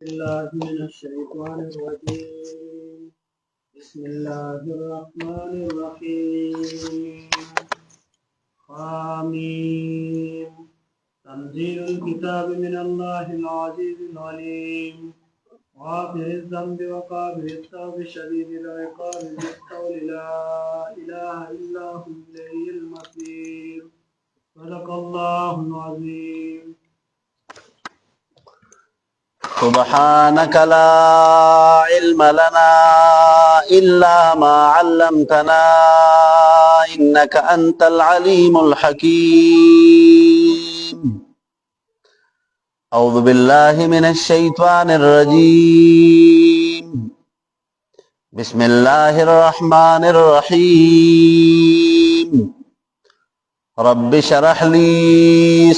الله من الشيطان الرجيم. بسم الله الرحمن الرحيم. حميم. تنزيل الكتاب من الله العزيز العليم. غافر الذنب وقابل التوب شديد العقاب ذي الطول لا إله إلا هو إليه المصير. صدق الله العظيم. سبحانك لا علم لنا إلا ما علمتنا إنك أنت العليم الحكيم. أعوذ بالله من الشيطان الرجيم. بسم الله الرحمن الرحيم. رب اشرح لي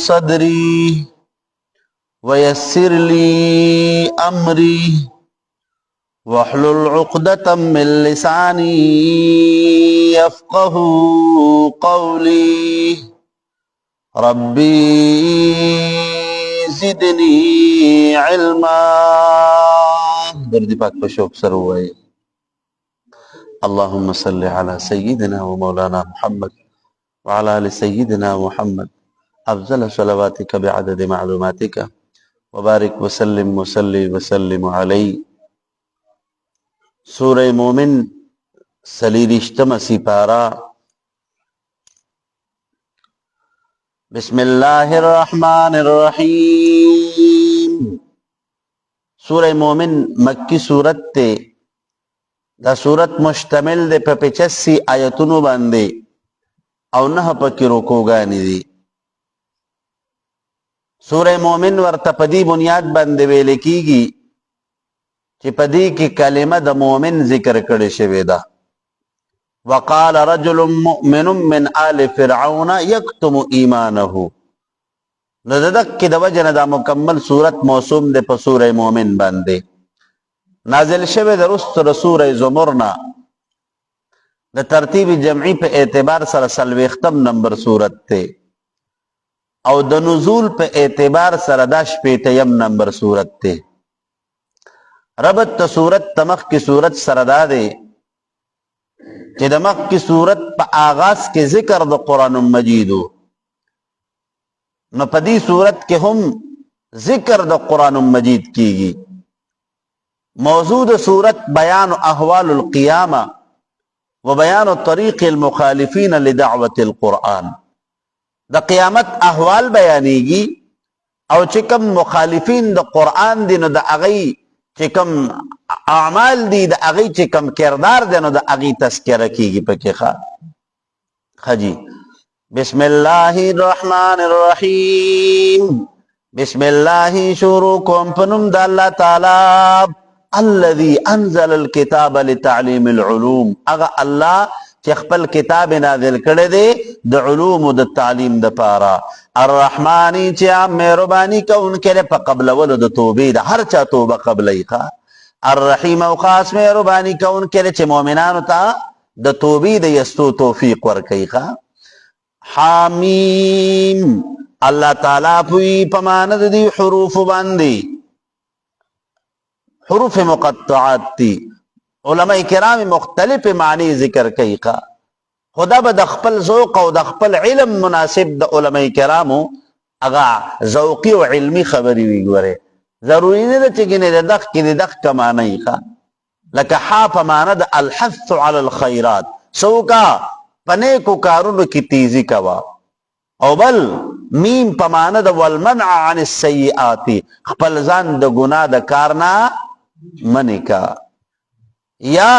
صدري ويسر لي أمري واحلل عقدة من لساني يفقه قولي. ربي زدني علما. درد پاک پر شوق سر ہوئے. اللهم صل على سيدنا ومولانا محمد وعلى آل سيدنا محمد أفضل صلواتك بعدد معلوماتك وبارك وسلم وسلم علی. سورہ مومن سلیرشتم سپارہ. بسم اللہ الرحمن الرحیم. سورہ مومن مکی سورت تے. دا سورت مشتمل دے پہ 85 آیتونو باندے او نہ پکی رکوگانی دی. سورہ مومن ورطا پدی بنیاد بندے ویلے کی گی چی پدی کی کلمہ دا مومن ذکر کرے شوے دا. وقال رجل مؤمن من آل فرعون یکتم ایمانہو. نددک کی دا وجن دا مکمل سورت موسوم دے پا سورہ مومن باندے. نازل شوے دا رست سورہ زمرنا دا ترتیب جمعی پہ اعتبار سر سلویختم نمبر سورت تے او د نزول په اعتبار سره دا شپیتیم نمبر صورت تے. ربط تا صورت تمخ کی صورت سره دے چی دمخ کی صورت پا آغاز کے ذکر دا قرآن مجیدو نو پا دی صورت کے ہم ذکر دا قرآن مجید کی گی. موضوع دا صورت بیان احوال القیامہ و بیان طریق المخالفین لدعوت القرآن. دا قیامت احوال بیانیگی او چکم مخالفین دا قرآن دی نو دا اغی چکم اعمال دی دا اغی چکم کردار دی نو دا اغی تذکرہ کیگی پکی خجی. بسم اللہ الرحمن الرحیم. بسم اللہ شروع کم پنم دا اللہ تعالی الذي انزل الكتاب لتعلیم العلوم. اغا اللہ چی خپل کتاب نازل کرده دے دا علوم و دا تعلیم دا پارا. الرحمانی چی عام مہربانی کا ان کے لئے پا قبل ولو دا توبی دا ہر چا توبہ قبلی خوا. الرحیم و خاص مہربانی کا ان کے لئے چی مومنانو تا دا توبی دا یستو توفیق ورکی خوا. حامیم. اللہ تعالیٰ پوی پماند دی حروف باندی حروف مقطعات تی. علماء کرام مختلف معنی ذکر کئی کا. خدا با دخپل ذوق و دخپل علم مناسب دا علماء کرامو اگا ذوقی و علمی خبری وی گورے. ضروری نہیں دا چکنے دا دخ کی دا دخ کا معنی کا. لکہ حا پا معنی دا الحث علی الخیرات سوکا پنیکو کارونو کی تیزی کوا. او بل میم پا معنی دا والمنع عن السیئاتی خپل زان دا گناہ دا کارنا منی کا. یا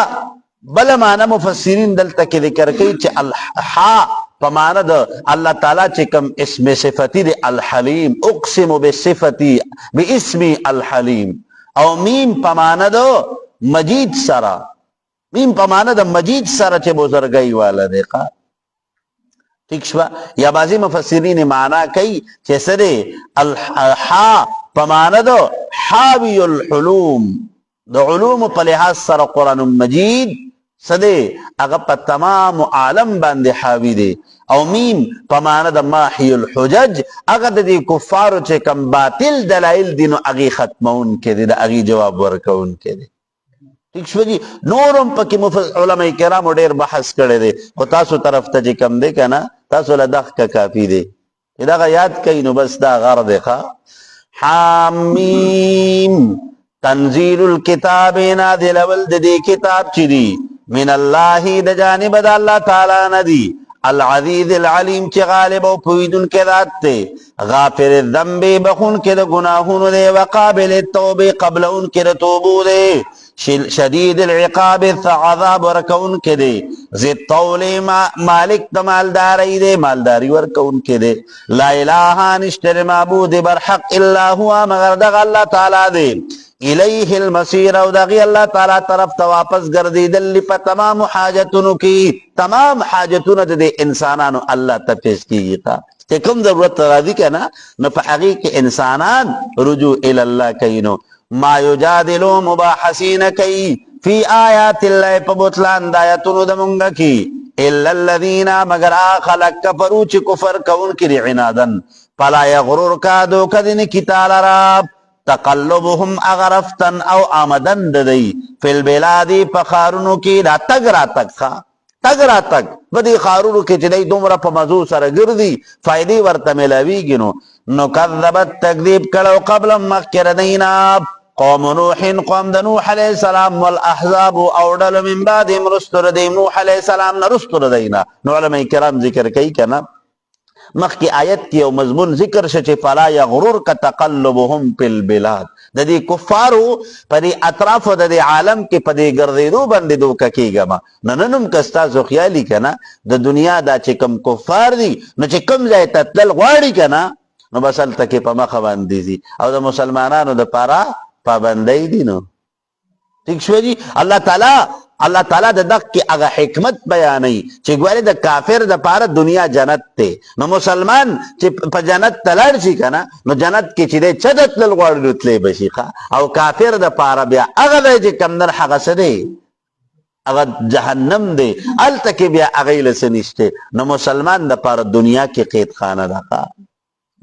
بل معنی مفسرین دلتا کی ذکر کئی چی الحا پا معنی دا اللہ تعالیٰ چی کم اسم صفتی دے الحلیم اقسم بصفتی بی اسمی الحلیم. او میم پا معنی دا مجید سرا میم پا معنی دا مجید سرا چی بزرگئی والا دیکھا. ٹھیک شوا. یا بعضی مفسرین معنی کئی چی سرے الحا پا معنی دا حاوی الحلوم دا علوم پا لحاظ سر قرآن مجید سدے اگا پا تمام عالم باندے حاوی دے. او میم پمانه د ماحی الحجج هغه د دې کفارو چې کم باطل دلایل دي نو هغې ختمون کې دي د هغې جواب ورکون کې دي. ٹھیک شو جی. نورم پکې علماء کرامو ډېر بحث کړی دی خو تاسو طرف ته چې کم دی که نه تاسو له دغه کافي دی چې دغه یاد کوي نو بس دا غر دی. حامیم تنزیل الکتاب نازلول د دې کتاب چې دی من الله د جانب د الله تعالی نه دی العزیز العلیم چې غالب او پوهیدونکی ذات دی غافر الذنب بخونکی د ګناهونو دی وقابل التوبې قبلونکی د توبو دی شدید العقاب عذاب ورکونکی دی ذی الطول مالک د مالداری دی مالداری ورکونکی دی لا الہ نشته معبود برحق الا هو مگر دغه الله تعالی دی الیه المصیر او دغی الله تعالی طرف ته واپس ګرځیدل په تمام حاجتونو کې تمام حاجتونو د انسانانو الله ته پیش کیږي چې کوم ضرورت راځي کنه نو په هغه کې انسانان رجوع الی الله کوي نو ما یجادلو مباحثین کوي فی آیات الله په بوتلان د آیاتونو د مونږ کې الا الذین مگر خلق کفروا چې کفر کوونکي عنادن فلا یغرر کا دوکدن کی تعالی رب تقلبهم اغرفتن او آمدن ددی فی البلادی پخارونو کی دا تگ را تک بدی خارونو کی چدی دومره په مزو سره ګرځي فائدې ورته ملاویږي نو کذبت تکذیب کړو قبل مخکر دینا قوم نوح قوم د نوح علیہ السلام والاحزاب اوډل من بعد رستر دی نوح علیہ السلام نه رستر دینا نو علماء کرام ذکر کوي کنه مخکی آیت کی او مضمون ذکر شچه فلا یغرر کا تقلبهم فی البلاد د دې کفارو په دې اطرافو د دې عالم کې په دې ګرځېدو باندې دوکه کېږم نننم که ستاسو خیالي که نه د دنیا دا چې کوم کفار دي نو چې کوم ځای ته تلل غواړي که نه نو بس هلته کې په مخه باندې ځي او د مسلمانانو دپاره پابندۍ دي نو ٹھیک شوه جي الله تعالی د دغه کې هغه حکمت بیانوي چې ګورې د کافر دپاره دنیا جنت دی نو مسلمان چې په جنت ته لاړ شي که نه نو جنت کې چې دی څه د تلل غواړي نو تلی به شي او کافر دپاره بیا هغه دی چې کمدن هغه څه دی هغه جهنم دی هلته کې بیا هغې له څه نشته نو مسلمان دپاره دنیا کې قیدخانه ده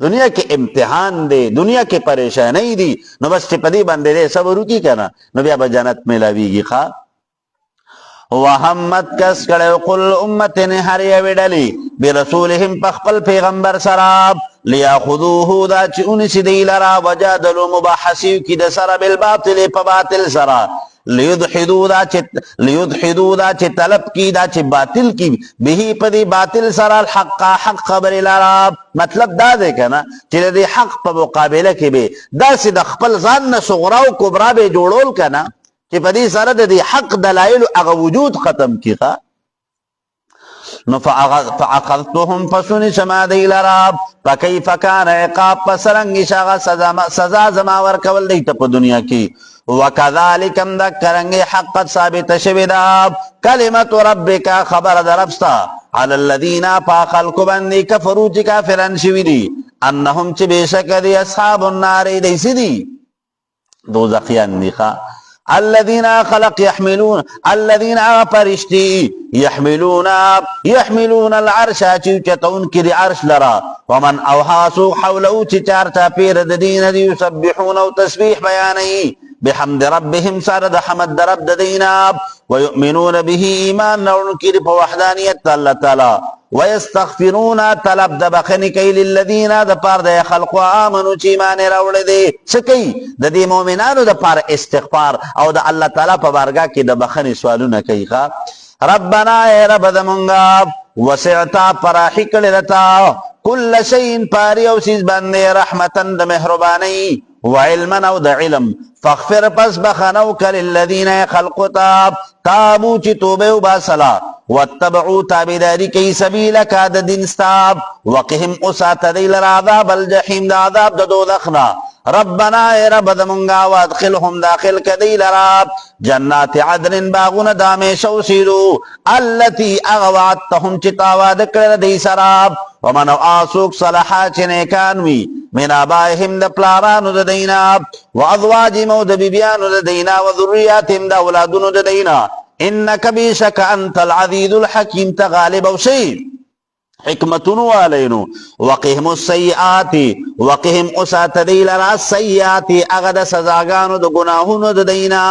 دنیا کې امتحان دی دنیا کې پریشانی دی نو بس چې په دې باندې دی صبر وکړي که نه نو بیا به جنت میلاویږي وحمد کس کړه کل امت هر یوې ډلې برسولهم په خپل پیغمبر سره لیاخذوه دا چې اونیسي دی لره وجادلو مباحثې وکړي د سره بالباطل په باطل سره لیدحدو دا چې طلب کی دا چې باطل کی به په دې باطل سره الحق حق خبر لره مطلب دا دی که نه چې د حق په مقابله کې به داسې د خپل ځان نه صغرا او کبرا به جوړول که نه چې په دې سره د حق دلایل هغه وجود ختم کیږي نو فاخذتهم فسن سما دی لرا فكيف كان عقاب پسرنګ شغه سزا زما ور کول دی په دنیا کې وكذلك ذكرنګ حق ثابت شوی دا کلمت ربک خبر دربستا على الذين فخلق بندي كفروا چې کافرن شوی دي انهم چې بشک دي اصحاب النار دي سدي دوزخیان دي الذين خلق يحملون الذين فرشتي يحملون العرش چتون کی عرش لرا ومن اوحاسو حوله چارتا پیر د دین دی يسبحون او تسبيح بیانای بحمد ربهم سرد حمد رب دینا ويؤمنون به ایمان نون کی په وحدانیت الله تعالی ويستغفرون طلب د بخنی کوي للذین د پاره د خلق امنو چې ایمان راوړل دي سکی د دې مؤمنانو د پاره استغفار او د الله تعالی په بارګه کې د بخنی سوالونه کوي ربنا ای رب زمونږه وسعتا پراخی کړی رتا کل شیء پاری او سیز باندې رحمتن د مهربانی وعلما او د علم فاغفر پس بخنو کل الذین خلقتا تابو چې توبه وباسلا واتبعوا تابداری کی سبیلک د دین ستاب وقهم اسات دیل عذاب الجحیم دا عذاب د دوزخنا ربنا ای رب دمونگا وادخلهم داخل کدیل رب جنات عدن باغون دامیشو سیدو اللتی اغواتهم چتاواد کرد دی سراب ومن آسوک صلحات نیکانوی من آبائهم د پلارانو د دینا و ازواجهم د بیبیانو د دینا و ذریاتهم د اولادونو د دینا انک بیشک انت العزیز الحکیم تغالب او شید حکمتونو والینو وقهم السیئات وقهم اسات دی لرا السیئات اغه د سزاګانو د ګناهونو د دینا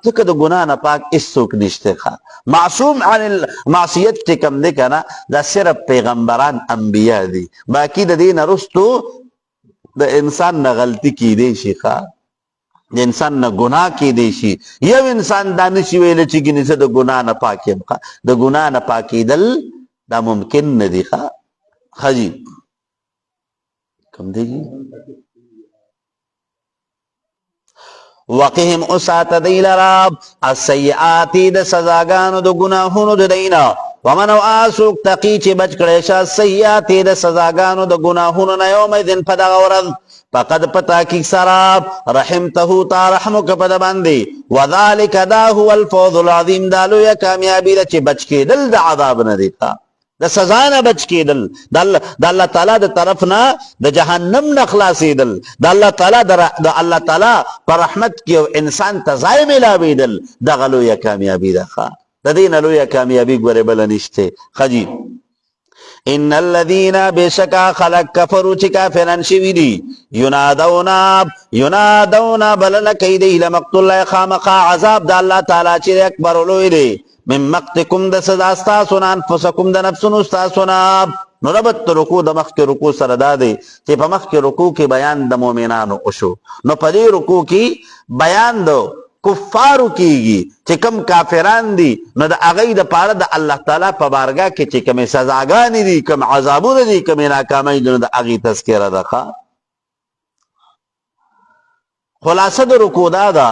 ځکه د ګناه نه پاک هیڅوک نشته ښه معصوم عن المعصیت چې کوم دی کنه دا صرف پیغمبران انبیا دي باقی د دین رستو د انسان نه غلطی کیدی شي ښه د انسان نه ګناه کیدی شي یو انسان دا نشي ویل چې ګینه زه د ګناه نه پاک یم د ګناه نه پاکیدل دا ممکن نه دی ښه جی کم دی جی وقهم اسات دی لرا السیئات د سزاګانو د ګناهونو د دینا ومن آسوک تقی چې بچ کړی شه السیئات د سزاګانو د ګناهونو نه یومئذ په دغه ورځ فقد پتا کی سراب رحمته تا رحمک په د باندې وذالک دا هو الفوز العظیم دا لویه کامیابی ده چې بچ کېدل د عذاب نه دی د سزا نه بچ کېدل د الله تعالی د طرف نه د جهنم نه خلاصېدل د الله تعالی د الله تعالی پر رحمت کې یو انسان ته ځای میلاوېدل دغه لویه کامیابي ده د دې نه لویه کامیابي ګورې بله نشته ښه جي ان الذين بشکا خلق کفروا چې کافران شوي دي ینادونا بلنه کوي دی لمقت الله خامخا عذاب د الله تعالی چې اکبر لوی دی من مقتکم د سزا ستاسو نه انفسکم د نفسونو ستاسو نه نو ربط رکوع د مخکې رکوع سره دا دی چې په مخکې رکوع کې بیان د مؤمنانو وشو نو په دې رکوع کې بیان د کفارو کیږي چې کم کافران دي نو د هغوی دپاره د الله تعالی په بارګاه کې چې کومې سزاګانې دي کوم عذابونه دي کومې ناکامۍ دي نو د هغې تذکره ده خلاصه د رکوع دا ده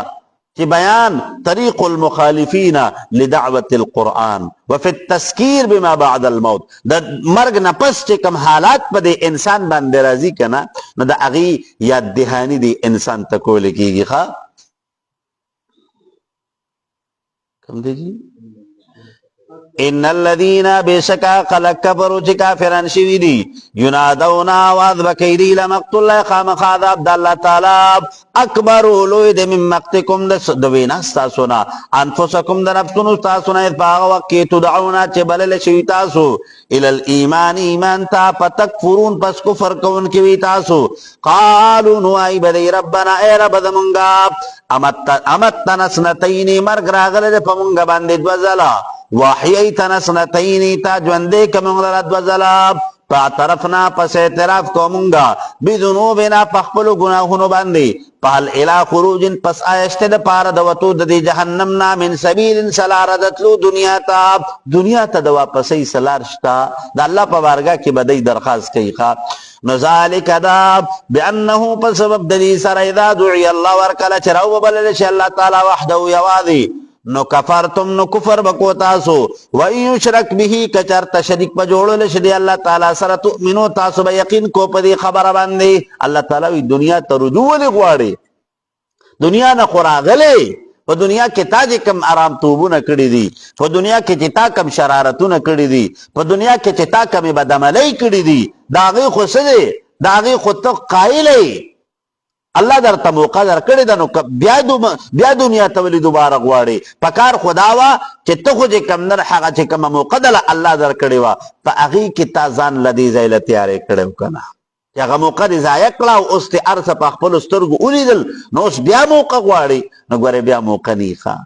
چې بیان طریق المخالفین لدعوت القرآن وفي التذکیر بما بعد الموت د مرګ نه پس چې کوم حالات په دې انسان باندې راځي که نه نو د هغې یاد دهاني دې انسان ته کولی کېږي کم دی جی ان الذين بشکا خلق کفروا چې کافران شوي دي ینادونا آواز بکوي دی لمقت الله خامخا عذاب د الله تعالی اکبر لوی دی من مقتکم د وینا ستاسو نه انفسکم د نفسونو ستاسو نه په هغه وخت کې تدعونا چې بللی شوي تاسو الی الایمان ایمان ته فتکفرون پس کفر کوونکي وي تاسو قالو نو وایي به دی ربنا ای رب زمونږه امتنا سنتین مرګ راغلی دی په مونږ باندې دوه ځله وحییتنا سنتین تا ژوندې که مونږ لره دوه ځله فاعترفنا پس اعتراف کومونگا بذنوبنا پخپلو گناہونو باندی فهل الى خروج پس آیشت د پار دوتو د جهنم نا من سبیل سلار دتلو دنیا تا د واپسی سلار شتا د الله په بارګه کې بدی درخواست کوي نذالک دا بانه په سبب د دې سره اذا دعي الله ورکل چرو بلل شي الله تعالی وحده یوازي نو کفرتم نو کفر بکو تاسو و یشرک به کچرت شریک په جوړول شي الله تعالی سره تؤمنو تاسو به یقین کو په دې خبره باندې الله تعالی وی دنیا ته رجوع ولې غواړي دنیا نه خوراغلې په دنیا کې تا چې کم آرام توبونه کړي دي په دنیا کې چې تا کم شرارتونه کړي دي په دنیا کې چې تا کم بدعملۍ کړي دي دا هغې خو څه دی دا هغې خو ته قایل الله درته موقع درکړې ده نو بیا دنیا ته ولې دوباره غواړې پکار خو دا وه چې ته خو چې کوم نه هغه چې کومه موقع ده الله درکړې وه په هغې کې تا ځان له دې ځای له تیارې کړی و که نه چې هغه موقع دې ضایع کړه او اوس دې هر څه په خپلو سترګو ولیدل نو اوس بیا موقع غواړې نو ګورې بیا موقع نه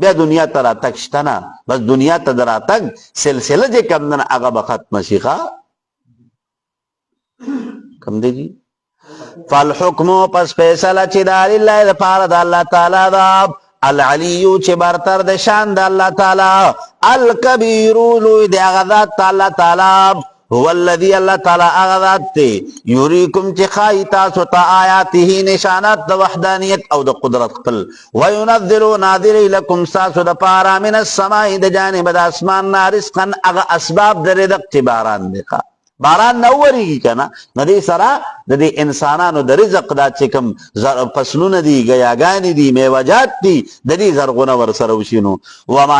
بیا دنیا ته راتګ شته نه بس دنیا ته د راتګ سلسله چې کوم نه هغه به ختمه شي کم دی جی فالحکم پس فیصله چې د لله لپاره د الله تعالی دا العلیو چې برتر د شان د الله تعالی الکبیر لوی د هغه ذات الله تعالی هو الذي الله تعالی هغه ذات دی یریکم چې ښایي تاسو ته آیاته نشانات د وحدانیت او د قدرت خپل وینزل نازل لکم ستاسو دپاره من السماء د جانب د اسمان نه رزقا هغه اسباب د رزق چې باران دی باران نه وریږي که نه نو دې سره د دې انسانانو د رزق دا چې کوم فصلونه دي ګیاګانې دي میوجات دي د دې زرغونه ورسره وشي نو وما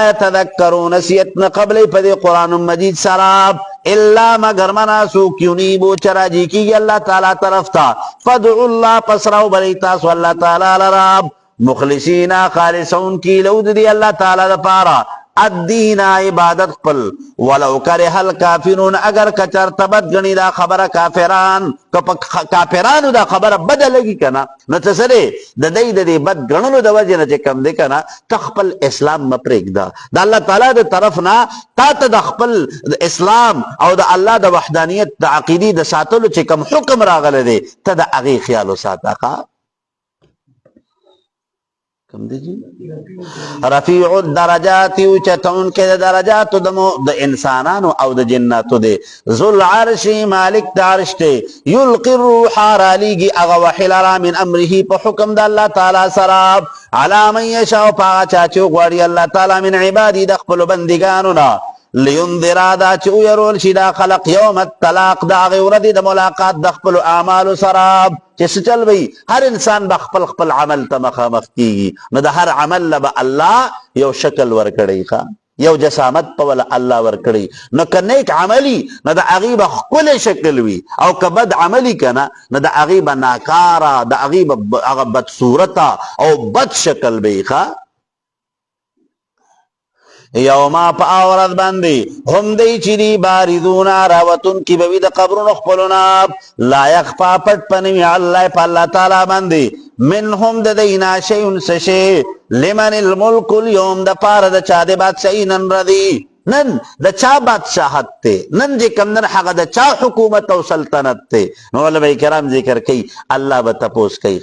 یتذکرو نصیحت نه قبلې په دې قرآن مجید سره الا مگر منا څوک یونیبو چې راجي کېږي الله تعالی طرف ته فادعوا الله پس راوبلئ تاسو الله تعالی لره مخلصین خالصون کی لو د دې الله تعالی دپاره الدین عبادت خپل ولو کرہ الکافرون اگر کچرته بد غنی دا خبره کافران کافرانو دا خبره بد لګي کنه نو څه سره د دې بد غنلو د وجه نه کم دی کنه تخپل اسلام مپرېږده د الله تعالی د طرف نه تا ته د خپل اسلام او د الله د وحدانیت د عقیدې د ساتلو چې کوم حکم راغلی دی ته د هغې خیال وساته کم دی جی رفیع الدرجات اوچتون کې د درجاتو د انسانانو او د جناتو دی ذو العرش مالک د عرش دی یلقي الروح رالیږي هغه وحی لرا من امره په حکم د الله تعالی سره علی من یشاء په هغه چا چې وغواړي الله تعالی من عبادي د خپلو بندګانو نه لینذر دا چې ویرول شي دا خلق یوم الطلاق د هغې ورځې د ملاقات د خپلو اعمالو سره چې څه چل وي هر انسان به خپل خپل عمل ته مخامخ کیږي نو د هر عمل له به الله یو شکل ورکړی یو جسامت په ولا الله ورکړی نو که نیک عملي نو د هغې به ښکلی شکل وي او که بد عملي که نه نو د هغې به ناکاره د هغې به هغه بد صورته او بد شکل به وي یوما په اورد باندې هم دی چې دی باریدون راوتون کی بوی د قبرونو خپلونا لا یخفا پټ پنوی الله په الله تعالی باندې منهم د دینا شیون سشی لمن الملک اليوم د پاره د چا د بادشاہی نن ردی نن د چا بادشاہت ته نن چې کم نن هغه د چا حکومت او سلطنت ته نو علماء کرام ذکر کوي الله به تپوس کوي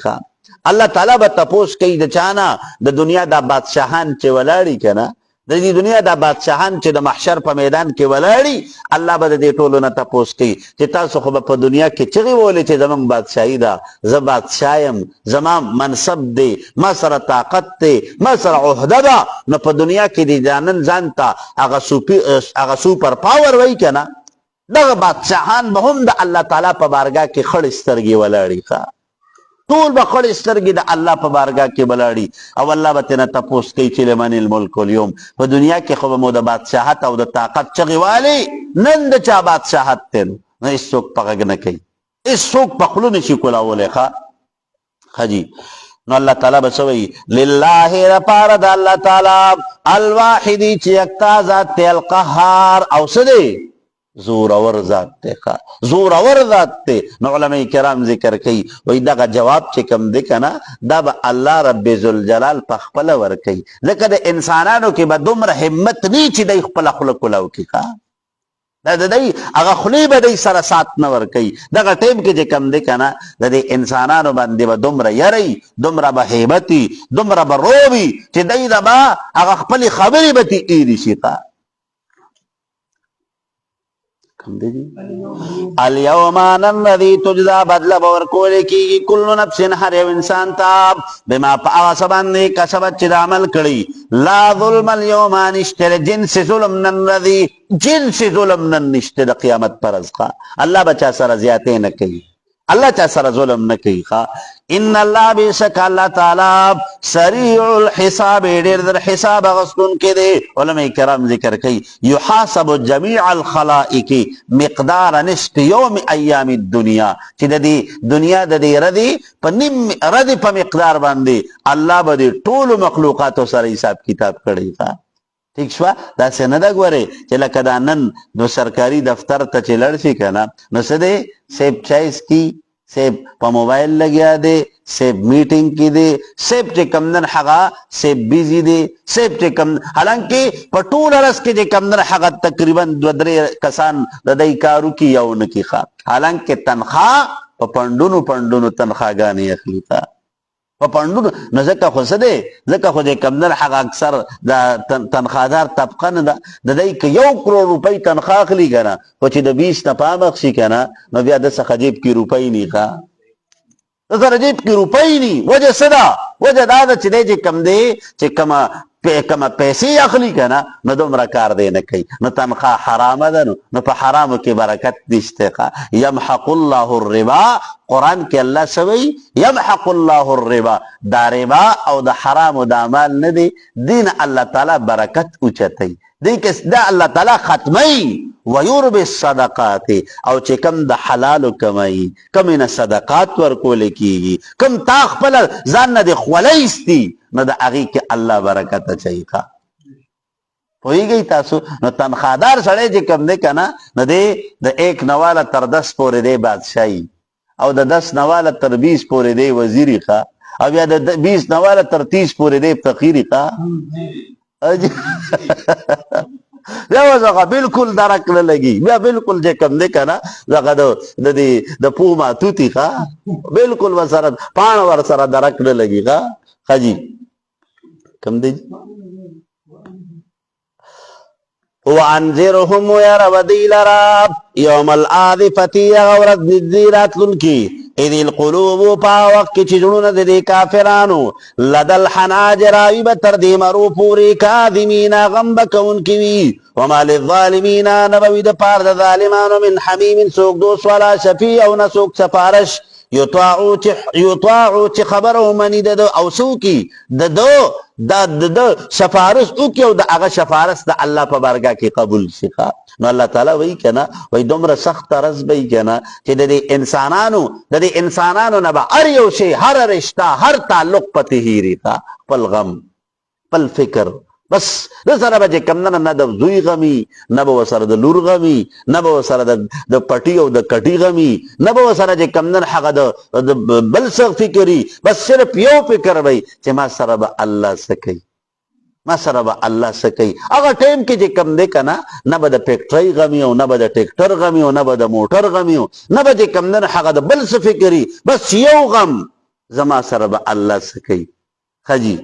الله تعالی به تپوس کوي د چانا د دنیا د بادشاہان چې ولاړی کنه د دې دنیا د بادشاہان چې د محشر په میدان کې ولاړي الله به د دې ټولو نه تپوس کوي چې تاسو خو به په دنیا کې چغې وهلې چې زموږ بادشاهي ده زه بادشاه یم زما منصب دی ما سره طاقت دی ما سره عهده ده نو په دنیا کې د ځانن ځان ته هغه سوپر پاور وایي که نه دغه بادشاهان به هم د الله تعالی په بارګاه کې خړې سترګې ولاړي ټول به خړې سترګې د الله په بارګاه کې ولاړي او الله به ترنه تپوس کوي چې لمن الملک اليوم په دنیا کې خو به مو د بادشاهت او د طاقت چغې والې نن د چا بادشاهت دی نو هېڅوک په غږ نه کوي هېڅوک په خوله نشي کولاولی ښه جي نو الله تعالی به څه وایي لله دپاره د الله تعالی الواحدي چې یکتا ذات دی القهار او څه دی زورور ذات ته زورور ذات ته نو علماء کرام ذکر کوي وای دغه جواب چې کوم دی کنه دا به الله رب ذوالجلال په خپل ور کوي ځکه د انسانانو کې به دومره همت نه چې دی خپل خلق کولاو کی دا د دی هغه خلی به دی سره سات نه ور کوي دغه ټیم کې چې کوم دی کنه د دې انسانانو باندې به دومره یری دومره به هیبتي دومره به روبي چې دی دا به هغه خپل خبرې به تیری شي اليوم الذي تجزا بدل باور کول کی کل نفس هر یو انسان ته بما پاس باندې کسبت چې عمل کړی لا ظلم اليوم نشتر جنس ظلم نن الذي جنس ظلم نن نشتر قیامت پر ازقا الله بچا سره زیاته نه کوي الله چا سره ظلم نه کوي ان الله بشک الله تعالی سریع الحساب ډیر در حساب غسن کې دی علماء کرام ذکر کوي يحاسب جميع الخلائق مقدار نصف يوم ايام الدنيا چې د دې دنیا د دې ردی په نیم ردی په مقدار باندې الله به ټول مخلوقات سره حساب کتاب کړی ٹھیک شو دا څه نه دا ګوره چې لکه دا نن نو سرکاري دفتر ته چې لړ شي کنه نو څه دی سیب چایس کی سیب په موبایل لګیا دی سیب میټینګ کې دی سیب چې کم نن هغه سیب بیزي دی سیب چې کم حالانکه په ټول ورځ کې چې کم نن هغه تقریبا 2-3 کسان د دې کارو کې یو نه کیخه حالانکه تنخواه په پندونو تنخواهګانې اخلي په پندونو نو ځکه خو څه دی ځکه خو چې کم نن هغه اکثر د تنخوادار طبقه نه ده د دې که 1 کروڑ روپۍ تنخواه اخلي که نه خو چې د 20 نه پامخ شي که نه نو بیا د څخه جیب کې روپۍ نه ښه د سره جیب کې روپۍ نه وجه څه ده وجه دا ده چې دی چې کم دی چې کومه پیسې اخلي که نه نو دومره کار دی نه کوي نو تنخواه حرامه ده نو په حرامو کې برکت نشته یمحق الله الربا قرآن کې الله سوی یمحق الله الربا دا ربا او د حرامو د اعمال نه دی دین الله تعالی برکت اوچتوي دی کې دا الله تعالی ختمي ويربي الصدقات او چې کم د حلال کمای کم نه صدقات ورکول کیږي کم تا خپل ځان نه دی خولایستی نو د هغې کې الله برکت اچوي پوهیږئ تاسو نو تنخوادار سړی چې کوم دی که نه نو دی د 1 نواله تر 10 پورې دی بادشاهي او د 10 نواله تر 20 پورې دی وزیري ښه او بیا د 20 نواله تر 30 پورې دی فقیري ښه بیا اوس هغه بالکل درک نه لګي بیا بالکل چې کوم دی که نه دغه د پوه ماتوتي ښه بالکل ورسره پاڼه ورسره درک نه لګي ښه جي کوم دی وانذرهم وير وديل رب يوم الآذفة غورت نزيرات لنكي اذ القلوب پا وقت چی جنون دی کافرانو لدل حناجر آئی بتر دی مرو پوری کاذمین غم بکون کیوی وما للظالمین نبوی د پار د ظالمانو من حمیم سوک دوس والا شفیع او نسوک سفارش یطاعو چی خبرو منی د او سوکی د سفارش او کی او د اغا سفارش د الله په بارگاه کی قبول شیخا نو الله تعالی وی کنا وی دومره سخت رز بی کنا چې د انسانانو نه به هر یو شی هر رشتہ هر تعلق پته هیری تا پل غم پل فکر بس د سره به کم نه د زوی غمی نه به سره د لور غمی نه به سره د پټی او د کټی غمی نه به سره کم نه هغه د بل څه فکری بس صرف یو فکر وي چې ما سره به الله سکی ما سره به الله سکی هغه ټیم کې چې کم دی کنه نه به د فیکټری غمی او نه به د ټریکټر غمی او نه به د موټر غمی او نه به کم نه هغه د بل څه فکری بس یو غم زما سره به الله سکی خجی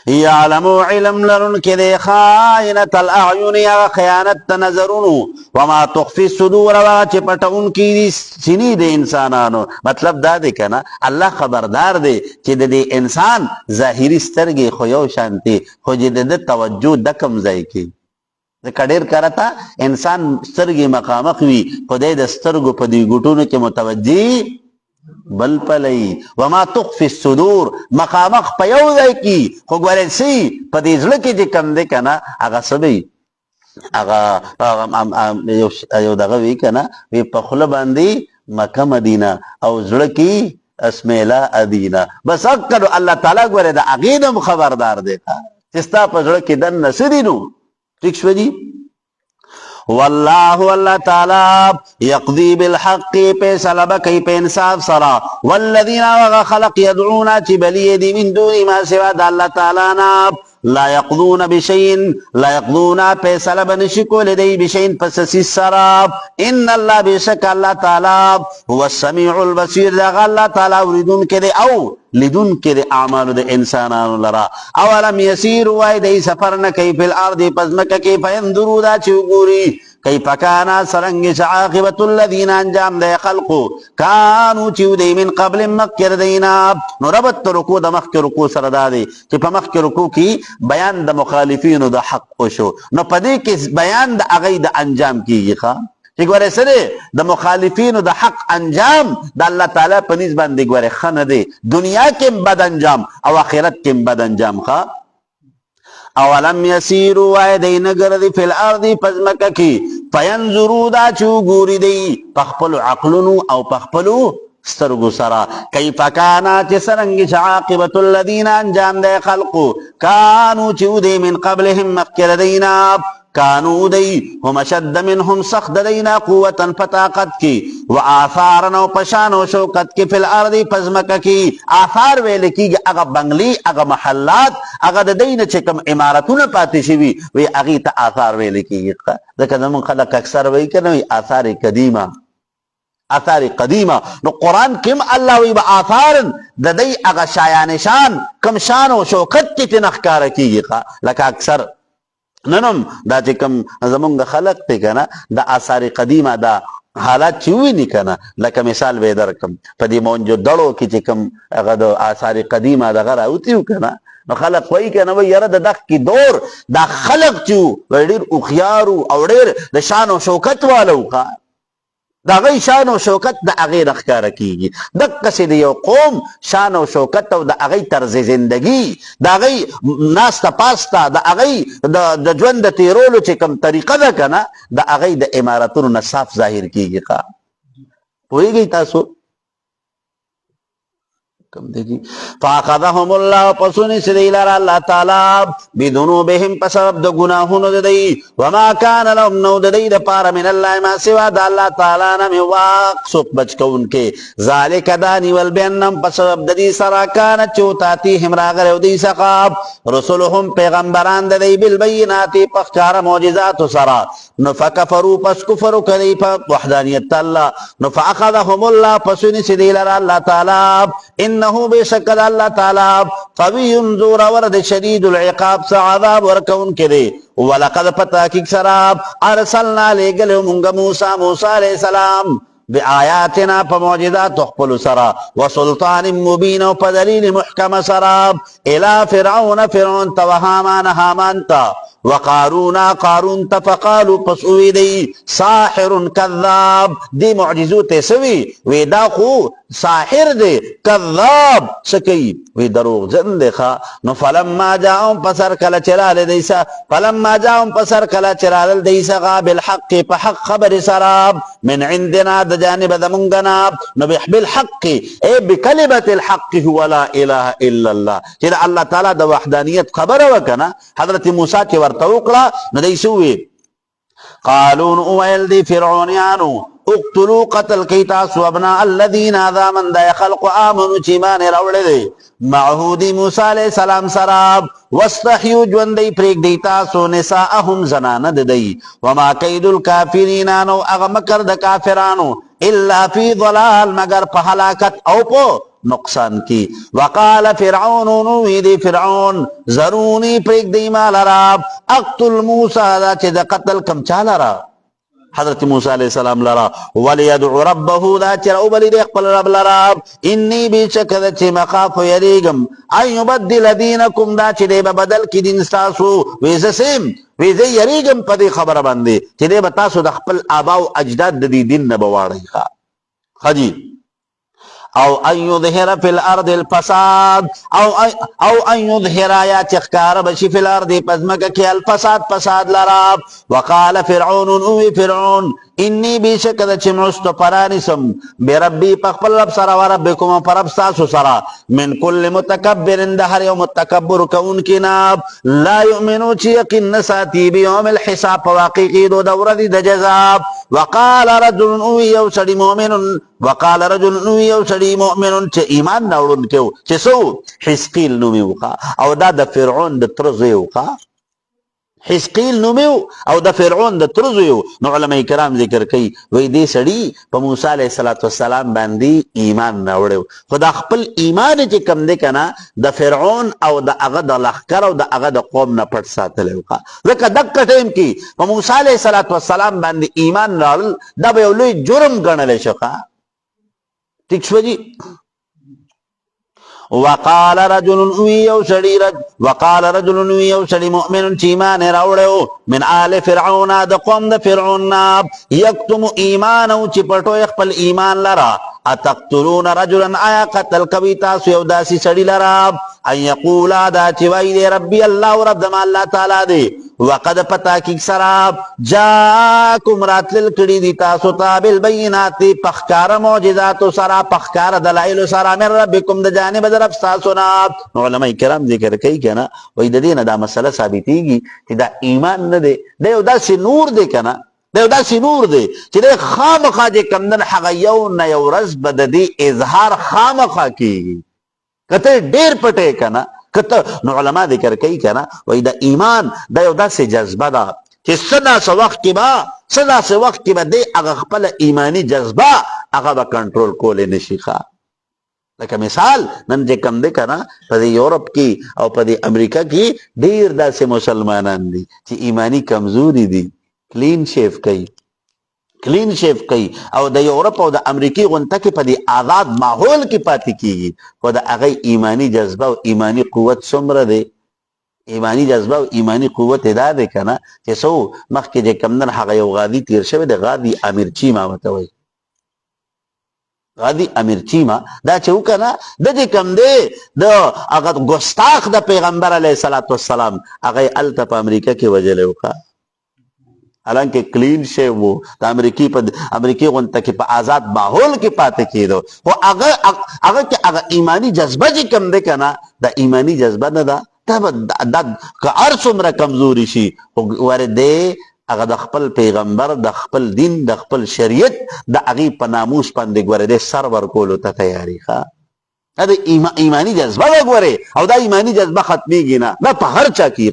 یعلمو علم لرن که دی خائنت الاعیون یا خیانت نظرونو وما تخفی صدور و چه پتون کی دی سینی دی انسانانو مطلب دا دی کنا اللہ خبردار دی چه دی انسان ظاہری سترگی خویو شانتی خو جه دی توجه دکم زی کی کډیر کرتا انسان سترګې مخامخ وي خدای د سترګو په دی ګټونو کې متوجي بل پلی وما تخفي الصدور مخامخ په یو ځای کې خو ګورې سي په دې زړه کې چې کم دی کنه هغه سبي هغه یو دغه وی کنه وی په خوله باندې مکه مدینه او زړه کې اسمیلا ادینه بس اکد الله تعالی ګوره د عقیدم خبردار دی چې ستا په زړه کې دن نسدینو ٹھیک شو جی واللہ اللہ تعالی یقضی بالحق پیسل بکی پہ انصاف سرا والذین وغا خلق یدعونا چی بلی دی من دونی ما سوا دا اللہ تعالی ناب لا یقضون بشین لا یقضون پیسل بنشکو لدی بشین پسسی سرا ان اللہ بشک اللہ تعالی هو السمیع البصیر دا اللہ تعالی وردون کے دے او لدن کے دے اعمال دے انسانان لرا اولم یسیر وائی دے سفرنا کئی فی الارض پزمکا کی فیندرو دا چوگوری کئی پکانا سرنگش عاقبت الذین انجام دے خلقو کانو چیو دے من قبل مکر دینا نو ربط رکو دا مخ رکو سردا دے چی پا مخ رکو کی بیان دا مخالفین دا حق خوشو نو پدے کس بیان دا اغی دا انجام کی گی خواہ چې ګوره سره د مخالفینو د حق انجام د الله تعالی په نسبت باندې ګوره خنه دی دنیا کې بد انجام او آخرت کې بد انجام ښه اولم یسیروا وایدین ګرځي فی الارض پزمکه کې فینظروا دا چې ګوري دی په خپل عقلونو او په خپل سترګو سره کیف کان چې څرنګه عاقبت الذین انجام د خلقو کانو چې دی من قبلهم مخکر دینا کانو دی هم شد منهم سخت دینا قوتا فطاقت کی و آثارنا و پشان و شوکت کی فی الارض پزمکا کی آثار ویلے کی اگا بنگلی اگا محلات اگا دین چکم امارتون پاتی شوی وی اگی تا آثار ویلے کی ذکر زمان خلق اکثر وی کنوی آثار قدیمہ آثار قدیمہ نو قرآن کم اللہ وی با آثارن دی اگا شایانشان کم شان و شوکت کی تنخکار کی لکا اکثر ننم دا چې کوم زمونږ خلق تی کنه دا آثار قدیمه دا حالات چې ویني کنه لکه مثال به درکم په دې مونږ دړو کې چې کوم هغه د آثار قدیمه دغه راوتیو کنه نو خلق وای کنه وای یاره د دغ کی دور دا خلق چې ډیر اوخيارو او ډیر د شان او شوکت والو کا دا غي شان او شوکت د اغه رخکاره کیږي دغه سې د یو قوم شان او شوکت او د اغه طرز زندگی دا غي ناستا پاستا د اغه د ژوند د تیرولو چې کوم طریقه ده کنه د اغه د اماراتونو نصاف ظاهر کیږي ښا پوهیږئ تاسو کم دیگی فاخذهم الله پسونی سدی لرا اللہ تعالی بدنوبهم پسبب د گناہونو ددی وما کان لهم نو ددی د پار من الله ما سوا د اللہ تعالی نمی واق سوک بچ کون کے ذالک دانی والبینم پسبب ددی سرا کانت چوتاتی هم راغر او دی سقاب رسولهم پیغمبران ددی بالبیناتی پخچار معجزات سرا نفکفرو پس کفرو کری پا وحدانیت اللہ نفاخذهم الله پسونی سدی لرا اللہ تعالی انہو بے شکد اللہ تعالی قوی زور ورد شدید العقاب سا عذاب ورکون کرے ولقد پتاکک سراب ارسلنا لے گلے منگا موسیٰ علیہ السلام بی آیاتنا پا معجزات تخپل سرا وسلطان مبین و پا دلیل محکم سراب الى فرعون تا وحامان تا وقارون قارون تا فقالو پسوی دی ساحر کذاب دی معجزو تیسوی وی دا خو ساحر دی کذاب سکی وی دروغ جن دیخوا نو فلما جاؤں پسر کلا چلال دیسا فلما جاؤں پسر کلا چلال دیسا بالحق پا حق خبر سراب من عندنا دا جانب دا منگناب نو بالحق اے بکلمت الحق هو لا الہ الا اللہ چیدہ اللہ تعالی دا وحدانیت خبر وکنا حضرت موسیٰ کی ورطوکلا نو دیسوی قالون اویل دی فرعونیانو اقتلوا قتل کی تاسو ابناء الذین آذا من دا خلق آمنو چیمان روڑے دے معہودی موسیٰ علیہ السلام سراب واستحیو جون دی پریک دی تاسو نساءهم زناند دی وما قید الكافرینانو اغمکر دا کافرانو الا فی ضلال مگر پا حلاکت او پو نقصان کی وقال فرعون نوید فرعون ضرونی پریک دی مال راب اقتل موسیٰ دا چه دا قتل کم چال راب حضرت موسیٰ علیہ السلام لرا ولیدعو ربہو دا چرعو بلی دیکھ پل رب لراب انی بیچک دا چه مخاف یریگم ان یبدل دینکم دا چه دے بدل کی دین ستاسو ویزا سیم ویزا یریگم پا دی خبر بندے چه دے بتاسو دا خپل آباو اجداد دی دین نبواری خوا خجی او ان یظہر فی الارض الفساد او ان یظہر یا چخکار بشی فی الارض پزمک کی الفساد لراب وقال فرعون اوی فرعون انی بیشک دا چمعست پرانسم بربی پخپل رب سرا وربکم پرب ساسو سرا من کل متکبر دہر یوم متکبر کون کی ناب لا یؤمنو چی یقین نساتی بیوم الحساب واقعی دو دور دی دجزاب وقال رجل اوی یو سڑی مومن وقال رجل اوی یو سڑی مومن چه ایمان نوڑن کیو چه سو حسقیل نومی وقا او دا فرعون دا ترزوی وقا حسقیل نومیو او دا فرعون دا ترزویو نو علماء کرام ذکر کئی وی دی سڑی پا موسیٰ علیہ السلام باندی ایمان نوڑیو خدا خپل ایمان چی کم دے کنا دا فرعون او دا اغد لخکر او دا اغد قوم نا پٹ ساتلیو کا ذکر دکا ٹیم کی پا موسیٰ علیہ السلام باندی ایمان نوڑل دا بیولوی جرم گنلے شقا ٹھیک شو جی وقال رجل ویو سڑی مؤمن چیمان روڑیو من آل فرعون دا قوم دا فرعون یکتم ایمانو چی پٹو اخپل ایمان لرا اتقتلون رجلا آیا قتل کبی تاسو یو داسی سڑی لراب ان یقولا دا چوائی دے ربی اللہ و رب دم اللہ تعالی دے وقد پتا کی سراب جاکم رات للکڑی دی تاسو تابل بیناتی پخکار موجزاتو سرا پخکار دلائلو سرا من ربکم دا جانب دا رب ساسو ناب علماء کرام ذکر کئی کنا وید دینا دا مسئلہ ثابتی گی کہ دا ایمان ندے دا دا سی نور دے کنا دا سی نور دے چی دے خامخا جے کمدن حغیون یو رزب دا دی اظہار خامخا کی گی کتے دیر پٹے کنا کتا نو علماء ذکر کئی کنا وی دا ایمان دا یو دا سی جذبہ دا چی صدا سا وقت کی با دے اگا خپل ایمانی جذبہ اگا با کنٹرول کولے نشیخا لکہ مثال نن جے کم دے کنا پا دی یورپ کی او پا دی امریکہ کی دیر دا سی مسلمانان دی چی ایمانی کمزوری دی کلین شیف کئی او دا یورپ او دا امریکی غنطا کی پا دی آزاد ماحول کی پاتی کی گی و دا اغی ایمانی جذبہ و ایمانی قوت سمر دے ایمانی جذبہ و ایمانی قوت ادا دے کنا چی سو مخ کے جے کمدن حقی و غادی تیر شوی دے غادی امیر چیما متوئی غادی امیر چیما دا چو کنا دا جے کم دے دا اگر گستاخ دا پیغمبر علیہ السلام اغی التا پا امریکہ کی وجہ لے وکا حالانکه کلین شی وو د امریکای غونډه کې په آزاد ماحول کې پاتې کېدو خو هغه کې هغه ایمانی جذبه چې کم دی که نه دا ایمانی جذبه نه ده دا که هر څومره کمزوري شي ور دی هغه د خپل پیغمبر د خپل دین د خپل شریعت د هغې په ناموس باندې ګوره دی سر ورکولو ته تیاري ښه دا ایمانی جذبه ده ګورې او دا ایمانی جذبه ختمیږي نه دا په هر چا کې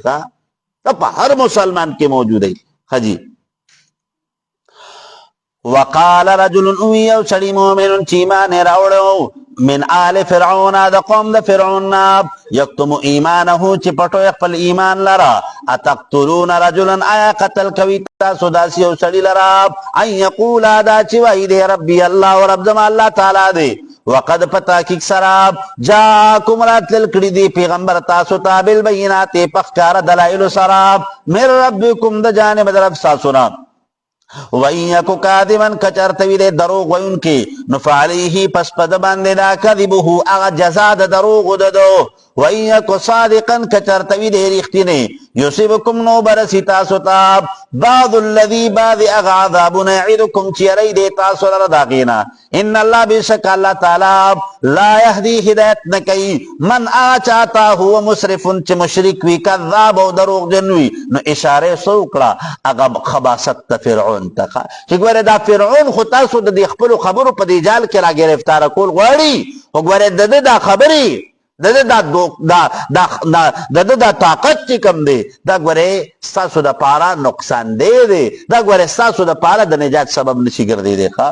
دا په هر مسلمان کې موجود دی خجی وقال رجل اویو سړی مؤمن چې ایمان یې راوړی من آل فرعون د قوم د فرعون نه یکتم ایمانه چې پټوی خپل ایمان لره اتقتلون رجلا آیا قتل کوي تاسو داسې یو سړي لره ان یقولا دا چې وایي دی ربي الله او رب زما الله تعالی دی وقد پتاکیک سراب جاکم راتلل کړي دی پیغمبر تاسو ته بالبینات په ښکاره دلایلو سراب من ربکم د جانب د رب تاسو نه وَإِن يَكُ كَاذِبًا کچرتوی دے دروغ وین کی نفعلیه پس پد باندې دا کذبه اغا جزا د دروغ ددو وَإِن يَكُ صادقا کچرتوی دے رښتینی یصبکم نو برسی تاسو ته بعض الذی بعض اغا عذاب یعدکم چیرې دے تاسو لره داغینا ان الله بشک الله تعالی لا يهدي هدایت نکي من اچاتا هو مسرف چې مشرک وی کذاب او دروغ جنوي نو اشاره سوکړه اغا خباست فرعون تخا چې ګوره دا فرعون خو تاسو د خپل خبرو په دې جال کې را گرفتار کول غواړي او ګوره د دا خبري دا طاقت چې کم دی دا ګوره ستاسو د پاره نقصان دی دا ګوره ستاسو د پاره د نجات سبب نشي ګرځېدی ښه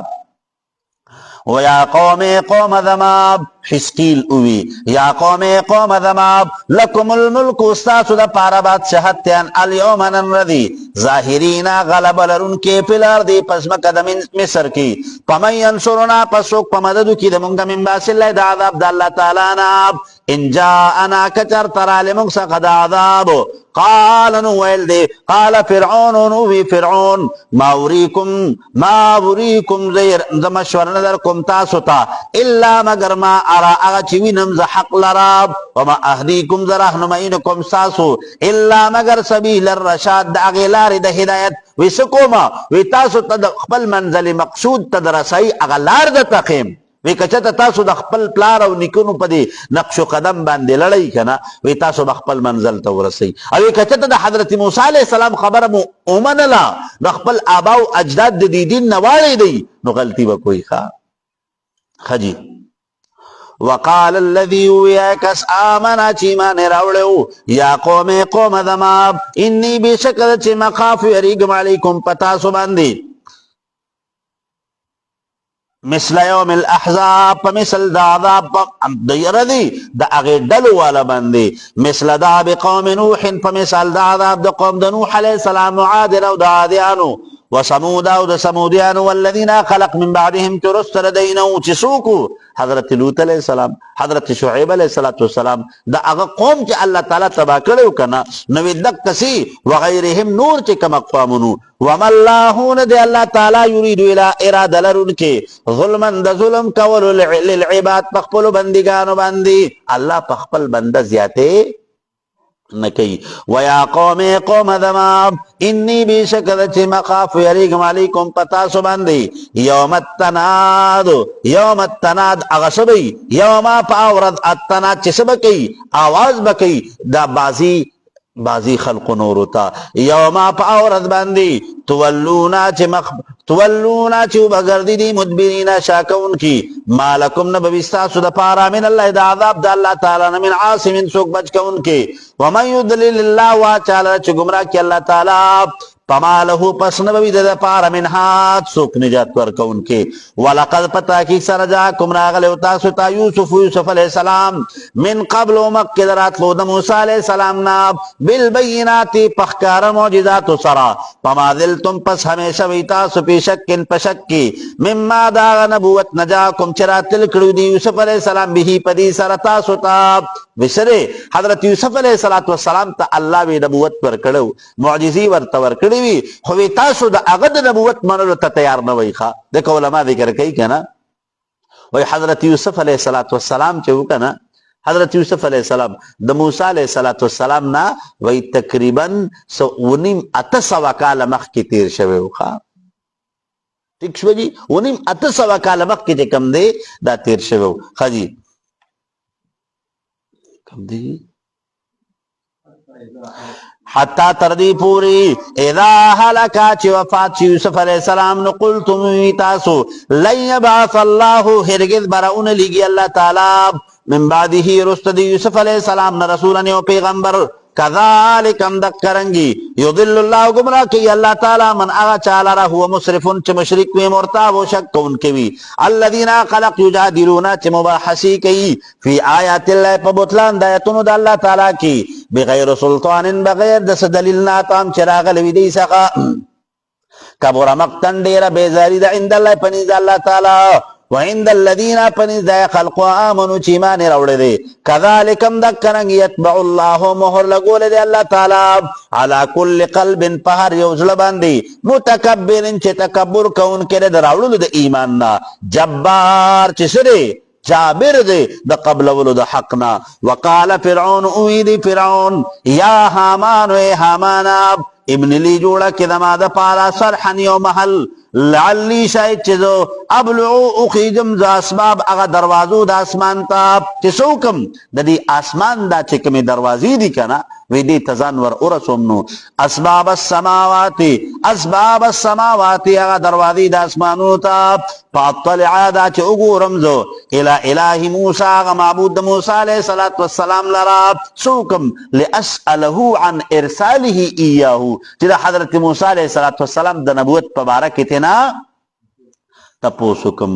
ویا قوم قوم ذماب حسقیل اوی یا قوم قوم ذماب لکم الملک استاسو دا پارا بادشاہت تیان الیوم نردی ظاہرین غلب لرن کے پلار دی پس مقدم مصر کی پمن ینصرنا پسوک پمددو کی دمونگا من باس اللہ دا عذاب دا اللہ تعالی ناب ان جاءنا کچر ترال مقصد عذاب قال نویل دے قال فرعون نوی فرعون ما اوریکم زیر زمشور ندرکم تاسو تا الا مگر ما ارا اغا چوینم ز حق لراب وما اهدیکم زرحنمینکم ساسو الا مگر سبیل الرشاد دا اغیلار دا ہدایت ویسکوما وی تاسو تا دا خپل منزل مقصود تا دا رسائی اغلار دا تقیم وی کچتا تاسو د خپل پلار او نیکونو په دې نقش قدم باندې لړۍ کنه وی تاسو د خپل منزل ته ورسئ او وی کچتا د حضرت موسی علیه السلام خبره مو اومنله د خپل آبا او اجداد د دې دین نه واړی دی نو غلطي به کوي خجی وقال الذي يكس آمنا چی ایمان راوړو یا قوم ذماب انی بشکل چې مخاف یریګم علیکم پتاسو باندې مثل یوم الاحزاب مثل دا عذاب دیردی دا اغی دلو والا بندی مثل دا بقوم نوح مثل دا عذاب دا قوم دا نوح علیہ السلام عادل او دا عادیانو وسمود او دا سمودیانو والذین خلق من بعدهم ترست ردینو چسوکو حضرت لوط علیہ السلام حضرت شعیب علیہ السلام دا اغا قوم چی اللہ تعالی تبا کرو کنا نوی دک کسی وغیرهم نور چی کم اقوامنو وما اللہون دے اللہ تعالی یریدو الى ارادہ لرن کے ظلمن دا ظلم کولو للعباد پخپلو بندگانو بندی اللہ پخپل بندہ زیادے نکی ویا قوم ذماب انی بیشکد چی مخاف یریکم علیکم پتاسو بندی یوم التناد اغسبی یوما پاورد التناد چی سبکی آواز بکی دا بازی خلق نورتا یوما پاورد بندی تولونا چی بگردی دی مدبرین شاکون کی مالکم نبوستاسو دا پارا من اللہ دا عذاب دا اللہ تعالی من عاصم سوک بچ کون کی ومن یدلل اللہ واچالا چی گمراہ کی اللہ تعالی پما لہو پس نبوی دا پارا من ہاتھ سوک نجات ورکون کے ولقد پتا کی سرجاکم راغل اتاسو تا یوسف علیہ السلام من قبل و مقدرات لو دا موسیٰ علیہ السلام ناب بالبیناتی پخکار معجزات سرا پما دلتم پس ہمیشہ ویتاسو پی شکن پشکی مما داغ نبوت نجاکم چرا تلکڑو دی یوسف علیہ السلام بھی پدی سرتاسو تاب بسرے حضرت یوسف علیہ السلام تا اللہ وی نبوت پر کڑو معجزی ورطور کڑی وی خوی تاسو دا اغد نبوت منلو تا تیار نوی خوا دیکھو علماء ذکر کئی کنا وی حضرت یوسف علیہ السلام چاہو کنا حضرت یوسف علیہ السلام د موسی علیہ السلام نا وی تقریبا 800 کاله مخکې تیر شوی و. ٹھیک شو جی 800 کاله مخکې چې کم دی دا تیر شوی و. خجی کم دی حتی تردی پوری اذا حلکا چی وفات چی یوسف علیہ السلام نو قلتم تاسو لن یبعث اللہ ہرگز براؤن لگی اللہ تعالی من بعده رست دی یوسف علیہ السلام نہ رسولن و پیغمبر کذالک ام دکرنگی یضل اللہ گمراہ کی اللہ تعالی من آغا چالا رہا ہوا مصرفن چی مشرک وی مرتاب و شک ان کے وی الذین خلق یجادلونا چی مباحثی کی فی آیات اللہ پا بطلان دایتونو دا اللہ تعالی کی بغیر سلطان بغیر دس دلیل ناتام چراغ لوی دی سقا کبر مقتن دیر بیزاری دا عند اللہ پنیز اللہ تعالی وعند الذین پنیز دا خلق و آمنو چیمان روڑ دے کذالکم دکننگ یتبع اللہ مہر لگول دے اللہ تعالی علا کل قلب پہر یوزل باندی متکبرن چی تکبر کون کرے دا روڑ دے ایماننا جبار چی سرے جابر دے دا قبل ولو دا حقنا وقال فرعون اویدی فرعون یا حامان اے حامانا ابن لی جوڑا کی دما دا پارا سرحن یو محل لعلی شاید چیزو ابلعو اخیجم دا اسباب اغا دروازو دا اسمان تا چیسوکم دا دی آسمان دا چکمی دروازی دی کنا وی دی تزانور ارسومنو اسباب السماواتی اغا دروازی دا اسمانو تا فاطلعا دا چی اگو رمزو الہ موسیٰ اغا معبود دا موسیٰ علیہ السلام لرا سوکم لأسألہو عن ارسالہ ایاہو چی دا حضرت موسیٰ علیہ السلام دا نبوت پبارک تینا تپوسکم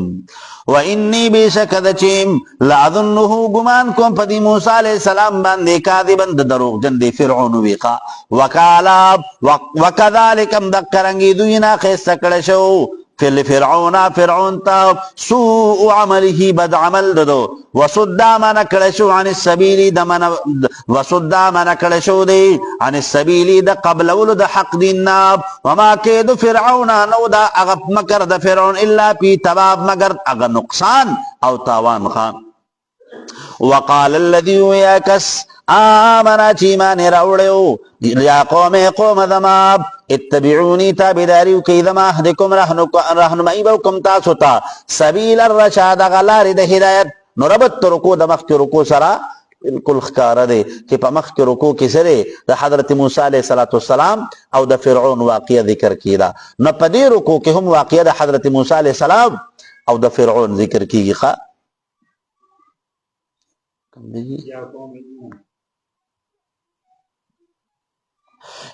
وَإِنِّي بِشَكَدَ چیم لَعَذُنُّهُ گمان کم پدی موسیٰ علیہ السلام باندے کاذباً دروغ جندے فرعون ویقا وَكَذَلِكَمْ دَقَّرَنگی دوینا خیست کڑشو فرعون تا سوء عمله بد عمل ددو وصدا من کڑشو عن السبیلی عن السبیلی دا قبل ولد حق دیننا وما کید فرعون نو دا اغب مکر دا فرعون الا پی تباب مگر اغا نقصان او تاوان خان وقال الذي يكس آمنا چیمان روڑیو یا قوم دماب اتبعونی تابداریو کی دما اہدکم رہنمائی بوکم تاسوتا سبیل الرشاد غلار دا ہدایت نربت رکو دا مخت رکو سرا بالکل خکار دے کہ پا مخت رکو کی سرے دا حضرت موسیٰ علیہ السلام او دا فرعون واقعہ ذکر کی دا نا پا دی رکو کہ ہم واقعہ دا حضرت موسیٰ علیہ السلام او دا فرعون ذکر کی گی خواہ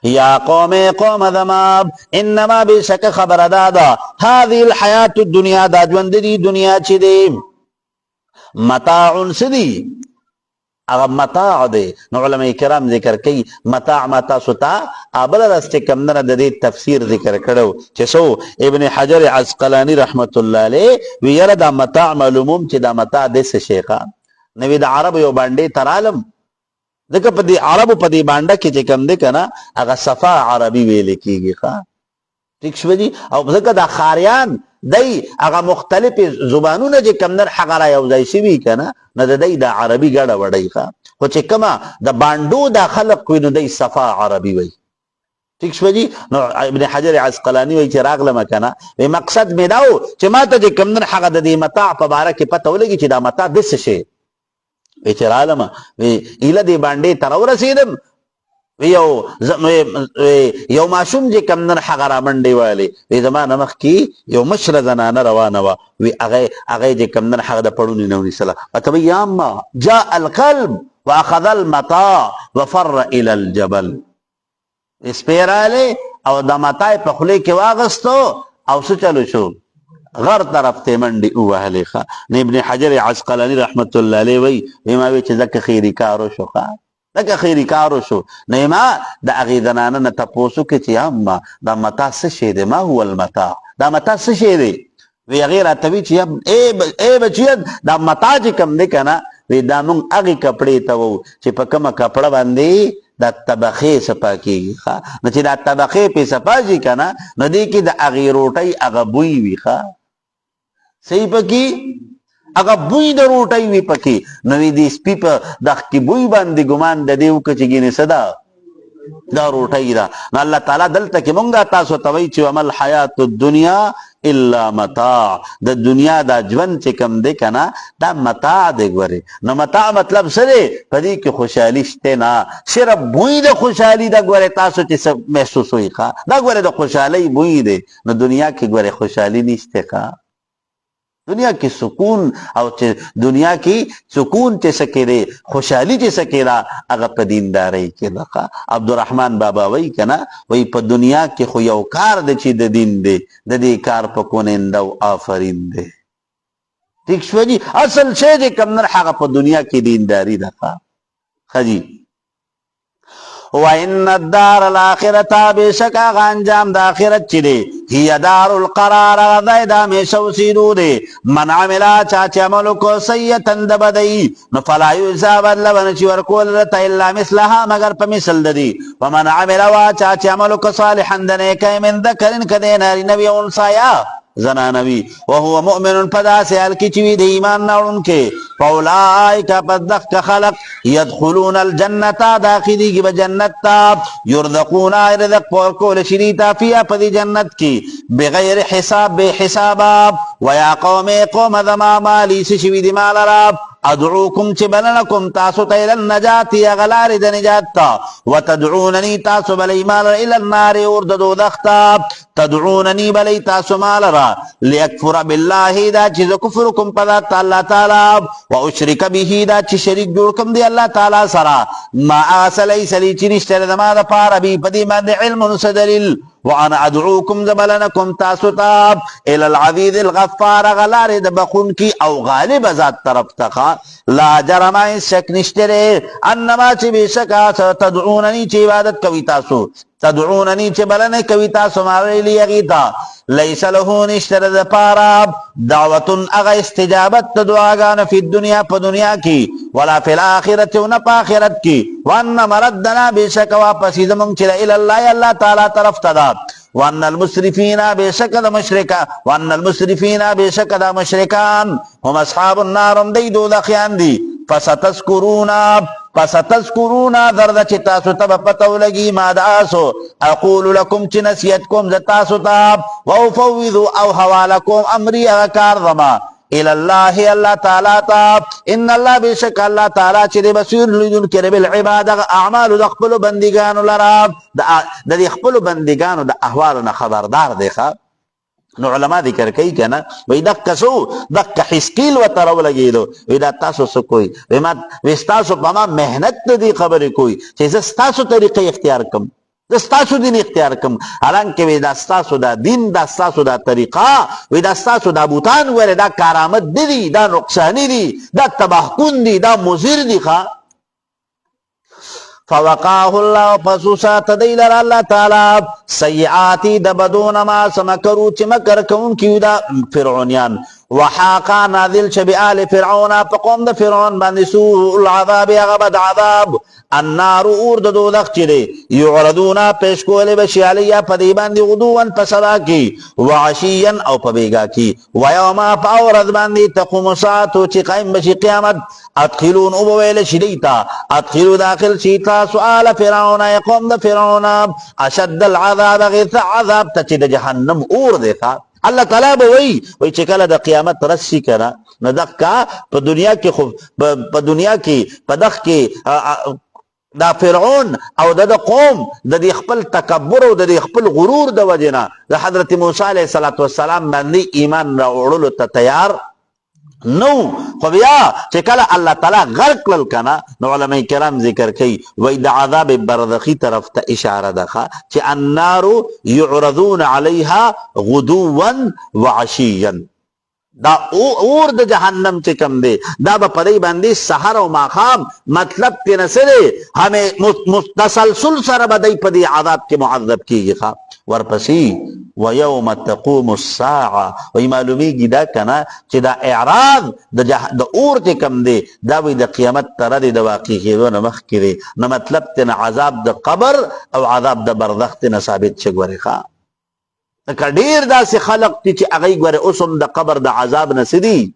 یا قوم دماب انما بشک خبر دادا هذه الحیات الدنیا دا جوند دی دنیا چی دی متاع سدی اگر متاع دے نو علماء کرام ذکر کئی متاع ستا ابل رستے کمدن دے تفسیر ذکر کرو چسو ابن حجر عسقلانی رحمت اللہ علیہ ویر دا متاع معلوموم چی دا متاع دے سے شیخا نوی دا عرب یو بانڈے ترالم دکا پا دی عربو پا دی بانڈا کی چکم دے کنا اگا صفا عربی ویلے کی گی خواہ ٹھیک شو جی او دکا دا خاریان دی اگا مختلف زبانو نا چکم در حقا را یوزائی شوی کنا نا دی دا عربی گڑا وڑی خواہ خو چکما دا باندو دا خلق کوئی نو دی صفا عربی وی ٹھیک شو جی نو ابن حجر عسقلانی وی چی راغ لما کنا وی مقصد میں داو چی ما تا چکم در حقا دا دی متاع پا بارا کی پتا ولگی چی دا متاع دس شے ویچر عالم ایلا دی بانڈی ترو رسیدم یو معشوم جی کمدن حقرا منڈی والی وی زمان مخ کی یو مشر زنان روانوا وی اغی جی کمدن حق دا پڑونی نونی صلاح اتبی یا اما جاء القلب واخذ المطاع وفر الى الجبل اس پیر آلے او دا مطاع پخلے کے واغستو او سچلو شو غر طرف تے منڈی اوہلی خواہ ابن حجر عسقلانی رحمت اللہ علیہ وی ویما وی چی زک خیری کارو شو خواہ زک خیری کارو شو نیما دا اغیدنانا نتپوسو کی چی اما دا متا سشے دے ما هو المتا دا متا سشے دے وی غیر آتوی چی اے بچید دا متا چی کم دے کنا وی دا منگ اغی کپڑی تاو چی پا کم کپڑا باندی دا طبخے سپا کی گی خواہ نچی دا طبخے پی سپا جی کنا ندی کی دا اغی روٹای اغبوی وی خواہ صحیح پا کی هغه بوی د روټۍ وي پکې، نو وی د سپي په دغ کې بوی باندې ګمان د دې وکړه چې ګینې څه ده دا روټۍ ده. نو الله تعالی دلته کې مونږه تاسو ته وایي چې ومل حیات الدنیا الا متاع، د دنیا دا ژوند چې کوم دی که نه دا متاع دی. ګورې نو متاع مطلب څه دی؟ په دې کې خوشحالي شته نه، صرف بوی د خوشحالي ده. ګورې تاسو چې څه محسوسوي ښه دا ګورې د خوشحالۍ بوی دی. نو دنیا کې ګورې خوشحالي نشته ښه، دنیا کې سکون او چې دنیا کې سکون چې څه کې دی، خوشحالي چې څه کې ده هغه په دیندارۍ کې ده. عبدالرحمن بابا وایي که نه، وایي په دنیا کې خو یو کار دی چې د دین دی، د دې کار په کوننده او آفرین دی. ٹھیک شو جی، اصل شی چې کوم نه هغه په دنیا کې دینداري ده. ښه جی، وَإِنَّ الدَّارَ الْآخِرَةَ بِشَکَ هغه انجام د آخرت چې دی هي دار القرار، هغه ځای د همیشه اوسېدو دی. من عمله چا چې عمل وکړو سیئة د بدۍ، نو فلا یجزا بدله به نشي ورکول درته الا مثلها مګر په مثل د دې. ومن عمل وا چا چې عمل وکړو صالحا د نیکۍ من ذکر که دی نارینه وي او انثی یا زنانوي وهو مؤمن په داسې حال کې چې وي د ایمان راوړونکی، فاولئک پس دغه خلق يدخلون الجنة داخليږي به جنت ته، يرزقون رزق ورکول شي دیته فیها په دې جنت کې بغیر حساب بې حسابه. ویا قوم قوم زما مالي څه شوي دي ما لره ادعوکم چې بلنه کوم تاسو ته الی النجات هغه لارې د نجات ته، وتدعونني تاسو بلئ ما لره الی النار اور د دوزخ ته، تدعونني بلئ تاسو ما لره لیکفر بالله دا چې زه کفر کوم په ذات الله تعالی، واشرک به دا چې شریک جوړ کوم دی الله تعالی سره، ما هغه لیس لی چې نشته زما دپاره بي په دې باندې علم څه دلیل، وانا ادعوکم زبلنکم تاسو ته الى العزیز الغفار هغه لارې د بخونکي او غالب ذات طرف ته. لا جرم شک نشته دی انما چې بېشکه تدعونني چې عبادت کوي تاسو، تدعونني چې بلنه کوي تاسو ما ویلي هغې ته لیس له نشته د دپاره دعوتن هغه استجابت د دعاګانو فی الدنیا په دنیا کې ولا فی الاخرت و نه په آخرت کې، وان مردنا بېشکه واپسې زمونږ چې الی الله الله تعالی طرف ته ده، وان المسرفین بېشکه د مشرکان، وان المسرفین بېشکه د مشرکان هم اصحاب النار هم دی دوزخیان دي. فستذکرون درده چې تاسو ته به پته ولګي ما د آسو اقول لکم چې نصیحت کوم زه تاسو ته، وافوض او حواله کوم امري هغه کار زما الى الله الله تعالی ته، ان الله بېشک الله تعالی چې دی بصیر لیدونکی دی بالعباد هغه اعمالو د خپلو بندګانو لره، د دې خپلو بندګانو د احوالو نه خبردار دی. نو علما ذکر کوي که نه، وایي دقه څو دقه حسکیل ورته راولګېدو، وایي دا تاسو څه کوئ؟ وایي ستاسو په ما محنت د دې خبرې کوئ چې زه ستاسو طریقې اختیار کړم، زه ستاسو دین اختیار کړم، حالانکې وایي دا ستاسو دا دین دا ستاسو دا طریقه، وایي دا ستاسو دا بوتان ګورې دا کارآمد نه دي، دا نقصاني دي، دا تباهکون دي، دا مضر دي. فوقاه الله فسوسات دی لر الله تعالی سیئاتی د بدون ما سمکرو چې مکر کوونکي دا فرعونیان، وحاقا نازل شبی آل فرعون په قوم د فرعون باندې سوء العذاب هغه بد عذاب، النار اور د دوزخ چې دی یعرضون پیش کولی بشي علیه په دې باندې غدوا په سبا کې وعشیا او په بیګا کې، ویوما په ورځ باندې تقوم الساعة چې قایم بشي قیامت، ادخلون او بویل شي دیتا ادخلو داخل شي تاسو آل فرعون قوم د فرعون اشد العذاب غیث عذاب ته چې د جهنم اور دی. الله تعالی به وایي چې کله د قیامت ورځ شي که نه، نو دغه په دنیا کې خو په دنیا کې په دغه کې دا فرعون او د قوم د دې خپل تکبر او د دې خپل غرور د وجې نه د حضرت موسی علیه السلام باندې ایمان راوړلو ته تیار نو، خو بیا چې کله الله تعالی غرق کړل که نه، نو علما کرام ذکر کوي وایي د عذاب برزخي طرف ته اشاره ده چې النار یعرضون علیها غدوا وعشیا، دا اور د جهنم چې کوم دی دا به په دې باندې سحر او ماښام، مطلب کې نه څه دی همې تسلسل سره به دی په دې عذاب کې معذب کېږي. ورپسې ویوم تقوم الساعه وایي معلومیږي دا که نه چې دا اعراض د اور چې کوم دی دا وایي د قیامت تره دی د واقع کېدو نه مخکې دی، نه مطلب ته نه عذاب د قبر او عذاب د برزخ ته نه ثابت شي. ګورې لکه ډېر داسې خلق دي چې هغوی ګورې اوس هم د قبر د عذاب نه څه دي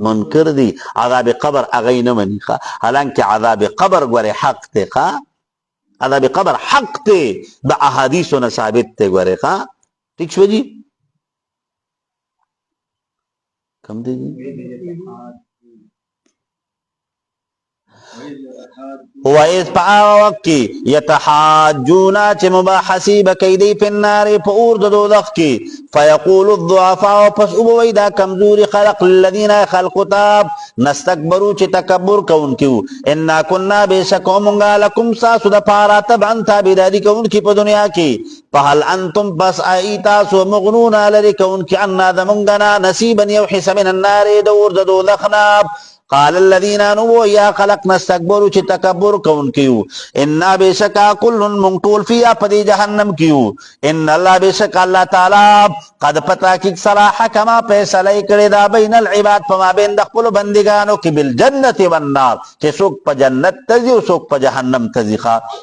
منکر دي عذاب قبر هغه نه مني حالانکه عذاب قبر ګوره حق دی عذاب قبر حق دی د احادیثو نه ثابت دی ګوره ٹھیک شو جی کم دی وَإِذْ وقت کی یتحاجونا چه مباحثی بکیدی فی النار فور د دوزخ کی فیقول الضعفاء پس ابوی دا کمزوری خلق للذین خلقتاب نستکبرو چه تکبر کون کیو انا کننا بیشکو منگا لکم ساسو دا پارا تبعن تابداری کون کی پا دنیا کی فهل انتم بس آئی تاسو مغنونا لری کون کی انا دا منگنا نصیبا یوحس من النار دور د دوزخنا قال الذين نبو يا خلق نستكبروا چه تکبر کون کیو انا بشکا کل منطول فیا پدی جہنم کیو ان اللہ بشک اللہ تعالی قد پتا کی صلاح کما فیصلہ کرے دا بین العباد فما بین دخل بندگانو کی بالجنت والنار چه سوک پا جنت تزی و سوک پا جہنم تزی خواہ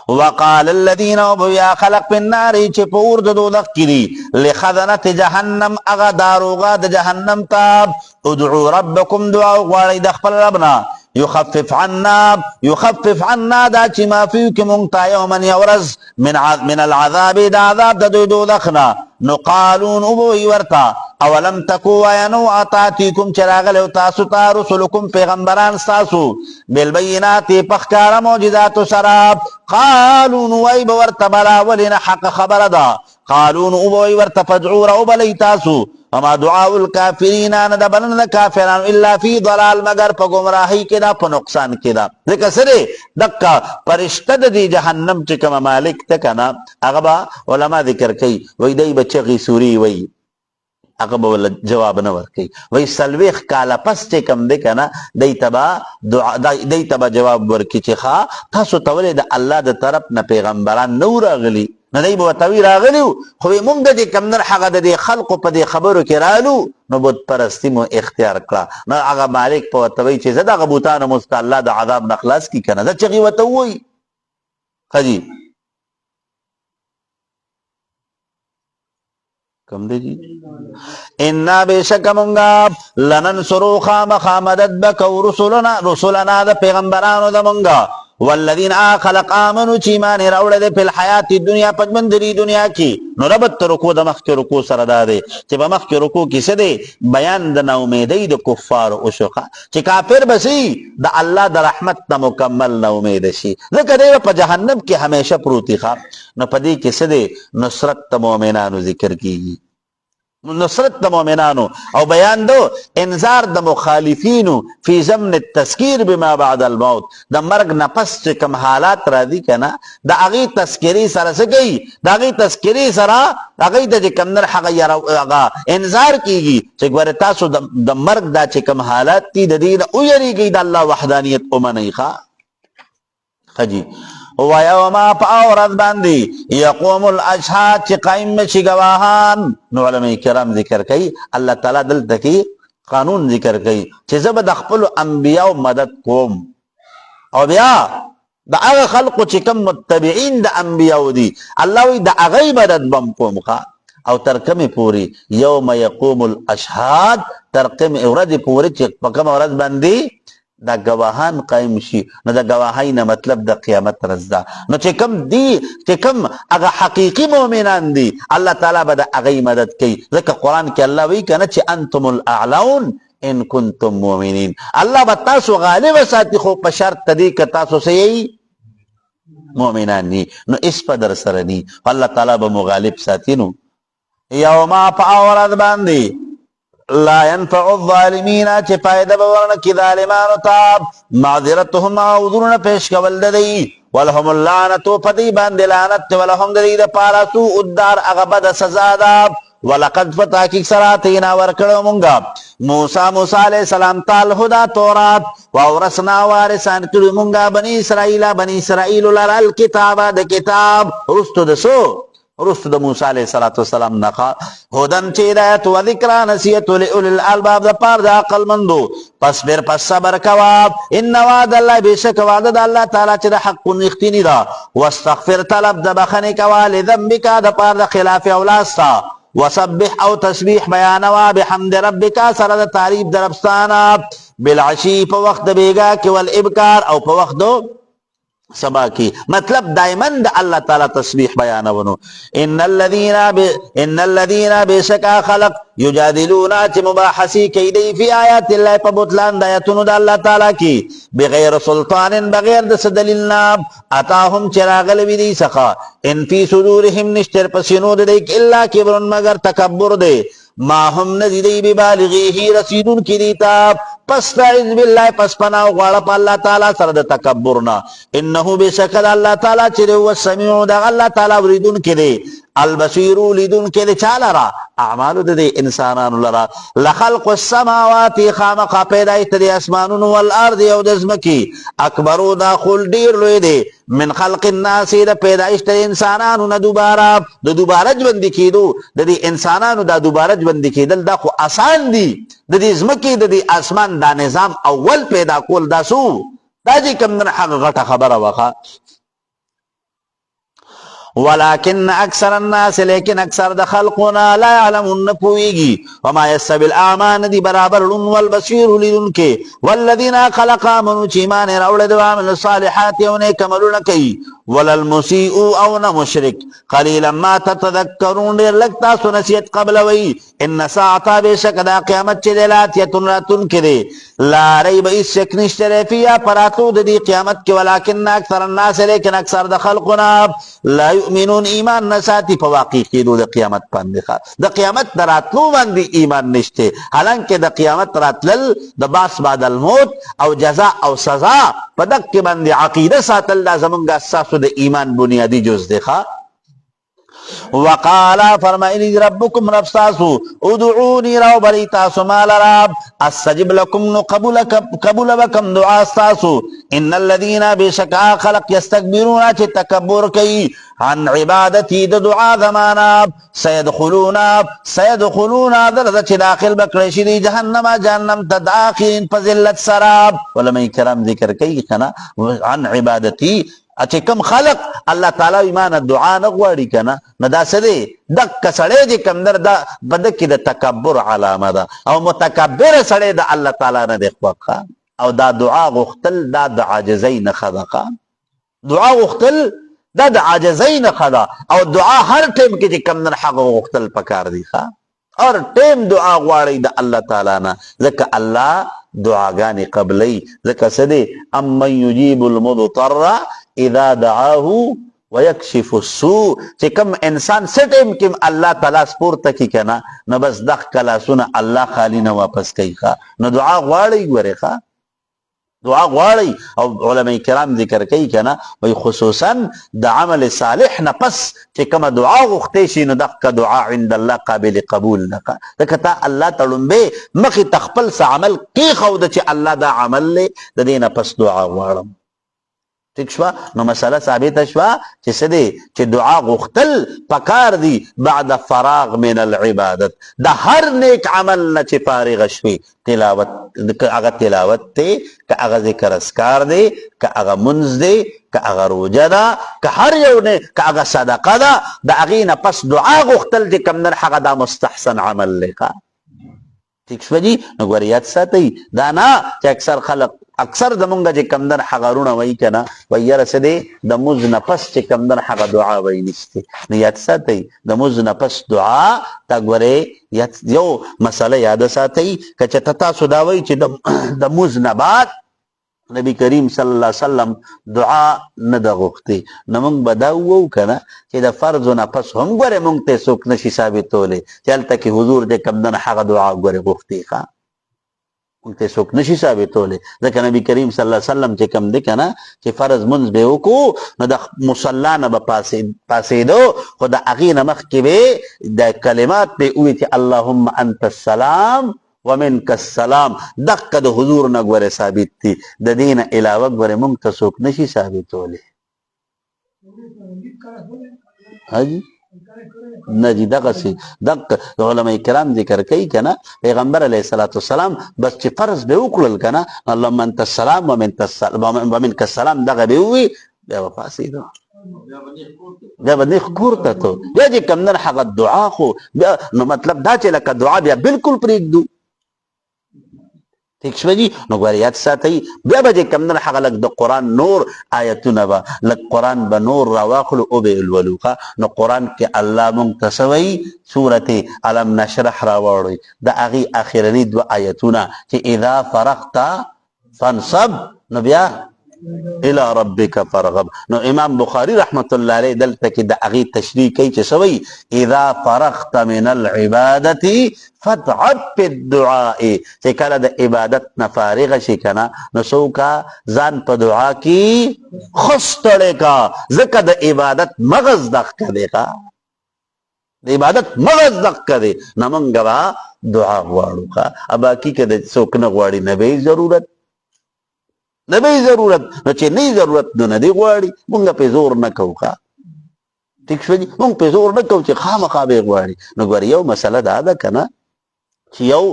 وقال الذين يا خلق في النار چه پور د دوزخ کړي لخزنه جهنم اغا داروغا د جهنم تاب ادعوا ربكم دعاء غواړي د خپل ربنا يخفف عنا دا چې معفو کې مونږ ته یوما یورز من العذاب دا عذاب د دوزخنا نقالون ابوی ورتا اولم تکو وینو آتاتیکم چراغل تاسو تا رسولکم پیغمبران ستاسو بالبینات پخکار موجزات سراب قالون وی بورتا بلا ولین حق خبر دا قالون ابوی ورتا فدعو رو بلی تاسو وما دعاو الكافرین ند بلن کافران الا فی ضلال مگر پا گمراہی کدا پا نقصان کدا دیکھا سرے دکا پرشتد دی جہنم چکم مالک تکنا اغبا علماء ذکر کئی وی دی بچغی سوری وی اغبا والا جواب نور کئی وی سلویخ کالا پس چکم دیکھنا دی تبا جواب ورکی چخا تاسو تولی دا اللہ دا طرف نا پیغمبران نور اغلی ندای بو توی راغلیو خو مونږ د کمنر حق د خلق په دې خبرو کې رالو نو بت پرستی مو اختیار کړه نو هغه مالک په توی چې زدا غبوتان مستعلا د عذاب نخلاص کی کنه دا چغي وته وای خجی کم دی جی ان بشک مونږه لننصرو خامدد بک رسولنا د پیغمبرانو د مونږه والذین خلق آمنو چیمان راوڑا دے پی الحیات دنیا پجمندری دنیا کی نو ربط رکو دا مخ کی رکو سردا دے چی با مخ کی رکو کسی دے بیان دا نومیدی دا کفار اشقا چی کافر بسی دا اللہ دا رحمت دا مکمل نومید شی ذکر دے پا جہنم کی ہمیشہ پروتی خواب نو پا دی کسی دے نصرت دا مومنانو ذکر کی نصرت دا مومنانو او بیان دو انذار دا مخالفینو فی زمن التذکیر بما بعد الموت دا مرگ نفس چکم حالات را دی کنا دا اغی تذکری سر سکی دا اغی تذکری سر اغی دا چکم نر حقی انذار کی گی چکوار تاسو دا مرگ دا چکم حالات تی دا دی دا اویری گی دا اللہ وحدانیت امنی خجی وَيَوْمَا فَأَوْرَذْ باندی یقوم الاشهاد چی قائم میں چی گواہان نو علماء کرام ذکر کئی اللہ تعالیٰ دل تکی قانون ذکر کئی چی زبد اخپلو انبیاء مدد کوم او بیا دا اغا خلقو چی کم متبعین دا انبیاء دی اللہ وی دا اغی مدد بم کوم او ترکم پوری یوم یقوم الاشهاد ترکم اورد پوری چی پکم اورد باندی دا گواهان قائم شي نو دا گواهین مطلب دا قیامت رزدا نو چې کم دی چې کم اغا حقیقی مومنان دی اللہ تعالی با دا اغی مدد کی ذکر قرآن کی اللہ وی کنا چه انتم الاعلون ان کنتم مومنین اللہ با تاسو غالب ساتی خو پشرط تدی که تاسو سیئی مومنان نی نو اس پا در سرنی اللہ تعالی با مغالب ساتی نو یوما پاورد باندی لا ينفع الظالمین چه فائدہ بورن کی ظالمانو تاب معذرتهم عوذرون پیش کول ددی ولهم اللعنتو پتی باند لعنت ولهم ددی دا پارا سو ادار اغبد سزادا ولقد فتاکی سراتینا ورکڑو منگا موسیٰ علیہ السلام تال ہدا تورات وورسنا وارسان کرو منگا بنی اسرائیل لرا الکتابا دا کتاب رستو دسو رست دا موسیٰ علیہ السلام نخا ہدن چی ہدایت و ذکرہ نصیحت لئولی الالباب دا پار دا عقل مندو پس بیر پس صبر کواب ان وعد اللہ بیشک وعد دا اللہ تعالی چی دا حق نختینی دا واستغفر طلب دا بخنی کوا لذنبکا دا پار دا خلاف اولاستا وسبح او تسبیح بیانوا بحمد ربک سره د تعریف د ربستانه بالعشی په وخت د بیګا کې والابکار او په وخت دو سبا کی مطلب دائما د الله تعالی تسبیح بیانونو ان الذين بشکا خلق یجادلون چې مباحثی کوي دی فی آیات الله په بطلان د آیاتونو د الله تعالی کی بغیر سلطان بغیر د دلیلنا اتاهم چراغل وی دی سخا ان فی صدورهم نشتر پسینو دی الا کبر مگر تکبر دی ما هم نزیدی ببالغیه رسیدون کی دیتا پس تعوذ بالله پس پناه غواړه په الله تعالی سره د تکبرنا انه بشکل الله تعالی چې هو السمیع د الله تعالی اوریدون کې دی البصیر لیدون کې دی چاله را اعمال د انسانانو لرا لخلق السماوات خامخ پیدایت د اسمانونو والارض او د ځمکې اکبرو دا خل ډیر لوی دی من خلق الناس د پیدایشت انسانانو نه دوباره ژوند کېدو د دې انسانانو دا دوباره ژوند کېدل دا خو آسان دي د دې ځمکې د دې اسمان دا نظام اول پیدا کول دا سو دا چې کوم نه حق غټه خبره وخه ولكن اکثر الناس لیکن اکثر د خلقنا لا يعلمون پویږي وما يستوي الاعمى ندي برابر والبصير لیدون کې والذين خلقوا من ایمان راوړل د عمل الصالحات او نیک عملونه کوي وللمسيء او نه مشرک قليلا ما تتذكرون لکتا سنسیت قبل وی ان ساعه بشک دا قیامت چې دلات یتنراتن کړي لا ریب شک نشته فيها پراتو د دې قیامت کې ولكن اکثر الناس لیکن اکثر د خلقنا لا يؤمنون ایمان نساتی په واقع کېدو د قیامت باندې د قیامت دراتلو باندې ایمان نشته حالانکه د قیامت راتلل د باس بعد الموت او جزاء او سزا په دک باندې عقیده ساتل د زمونږ اساس د ایمان بنیادی جز دی وقال فرمائلی ربکم رب تاسو ادعونی رو بلی تاسو مال رب استجب لکم نو قبول بکم دعا تاسو ان الذین بشکا خلق یستکبرون چه تکبر کئی عن عبادتی د دعا زمانا سیدخلون درد چه داخل بکرشی دی جہنم تداخل پزلت سراب علماء کرام ذکر کئی کنا عن عبادتی اچھے کم خلق اللہ تعالی ایمان دعا نغواړي کنه نه دا سده دک سړی چې کم در دا بدک د تکبر علامه ده او متکبر سړی د الله تعالی نه دی خوښه او دا دعا غختل دا د عاجزۍ نه خدقه دعا غختل دا د عاجزۍ نه خدا او دعا هر ټیم کې چې کم نه حق غختل پکار دی ښا اور ټیم دعا غواړي د الله تعالی نه ځکه الله دعاګانې قبلې ځکه سده امن یجیب المضطر اذا دعاه ويكشف السوء چې کوم انسان سټیم کې الله تعالی سپورته کی کنه نو بس دغ کلا سونه الله خالی نه واپس کوي نو دعا غواړي ګوره دعا غواړي او علماء کرام ذکر کوي کنه وي خصوصا د عمل صالح نه پس چې کوم دعا غوښتې شي نو دغه دعا عند الله قابل قبول نه ځکه ته الله تړمبه مخې تخپل عمل کې خو د چې الله دا عمل له د دینه پس دعا غواړم ٹھیک شوا نو مسئلہ ثابت شوا چې سده چې دعا غختل پکار دی بعد فراغ من العبادت دا هر نیک عمل نه چې فارغ شوي تلاوت هغه تلاوت ته که هغه ذکر اسکار دی که هغه منځ دی که هغه روزه ده که هر یو نه که هغه صدقه ده د هغې نه پس دعا غختل چې کوم نه هغه دا مستحسن عمل دی ٹھیک شو جی نو ګورئ یاد ساتئ دا نه چې اکثر خلق اکثر زمونږ چې کمدن حغارونه وایي که نه وایي یاره څه دی د مونځ نه پس چې کمدن هغه دعا وایي نشته نو یاد ساتئ د مونځ نه پس دعا تا ګورئ یو مسله یاده ساتئ که چېرته تاسو دا وایي چې د مونځ نه بعد نبی کریم صلی الله علیه وسلم دعا نه ده غوښتې نو موږ به دا ووایو که نه چې د فرضو نه پس هم ګورئ موږ ته څوک نشي ثابتولی چې هلته کې حضور چې کمدن هغه دعا ګورئ غوښتې ښه موږ ته څوک نشي ثابتولی ځکه نبی کریم صلی الله علیه وسلم چې کوم دی که نه چې فرض منځ به وکړو نو د مصلا نه به پاسېدو خو د هغې نه مخکې به د کلمات به ووایي چې اللهم انت السلام ومنک السلام دقه د حضور نه ګورې ثابت دي د دې نه علاوه ګورې موږ ته څوک نشي ثابتولی حاجي نه جی دغسې دقه علماء کرام ذکر کوي که نه پیغمبر علیه الصلاة والسلام بس چې فرض به وکړل که نه اللهم انت السلام ومنک السلام دغه به ووایي بیا به پاسېدو بیا به نیغ کور ته ته بیا چې کمدن هغه دعا خو بیا نو مطلب دا چې لکه دعا بیا بالکل پرېږدو ٹھیک شوه جي نو ګوره یاد ساتئ بیا به چې کمدن هغه لږ د قرآن نور آیتونه به لږ قرآن به نور راواخلو او به لولو نو قرآن کې الله مونږ ته څه وایي سورت علم نشرح راوړئ د هغې اخرني دوه آیتونه چې اذا فرغت فانصب نو بیا الى ربك فرغب نو امام بخاری رحمت الله علیه دلته کې د هغې تشریح کوي چې څه وایي اذا فرغت من العبادة فتعب في الدعاء چې کله د عبادت نه فارغه شي کنه نو څه وکړه ځان په دعا کې خو ستړی کا ځکه د عبادت مغز دغه دی ښه د عبادت مغز دغه دی نو موږ به دعا غواړو ښه باقي که د څوک نه غواړي نه به ضرورت نه به ضرورت نو چې نه ضرورت نو نه دی غواړي مونږ پې زور نه کوو ښه ټیک شوه جي مونږ پې زور نه کوو چې خامخا به یې غواړي نو ګورې یو مسله دا ده که نه چې یو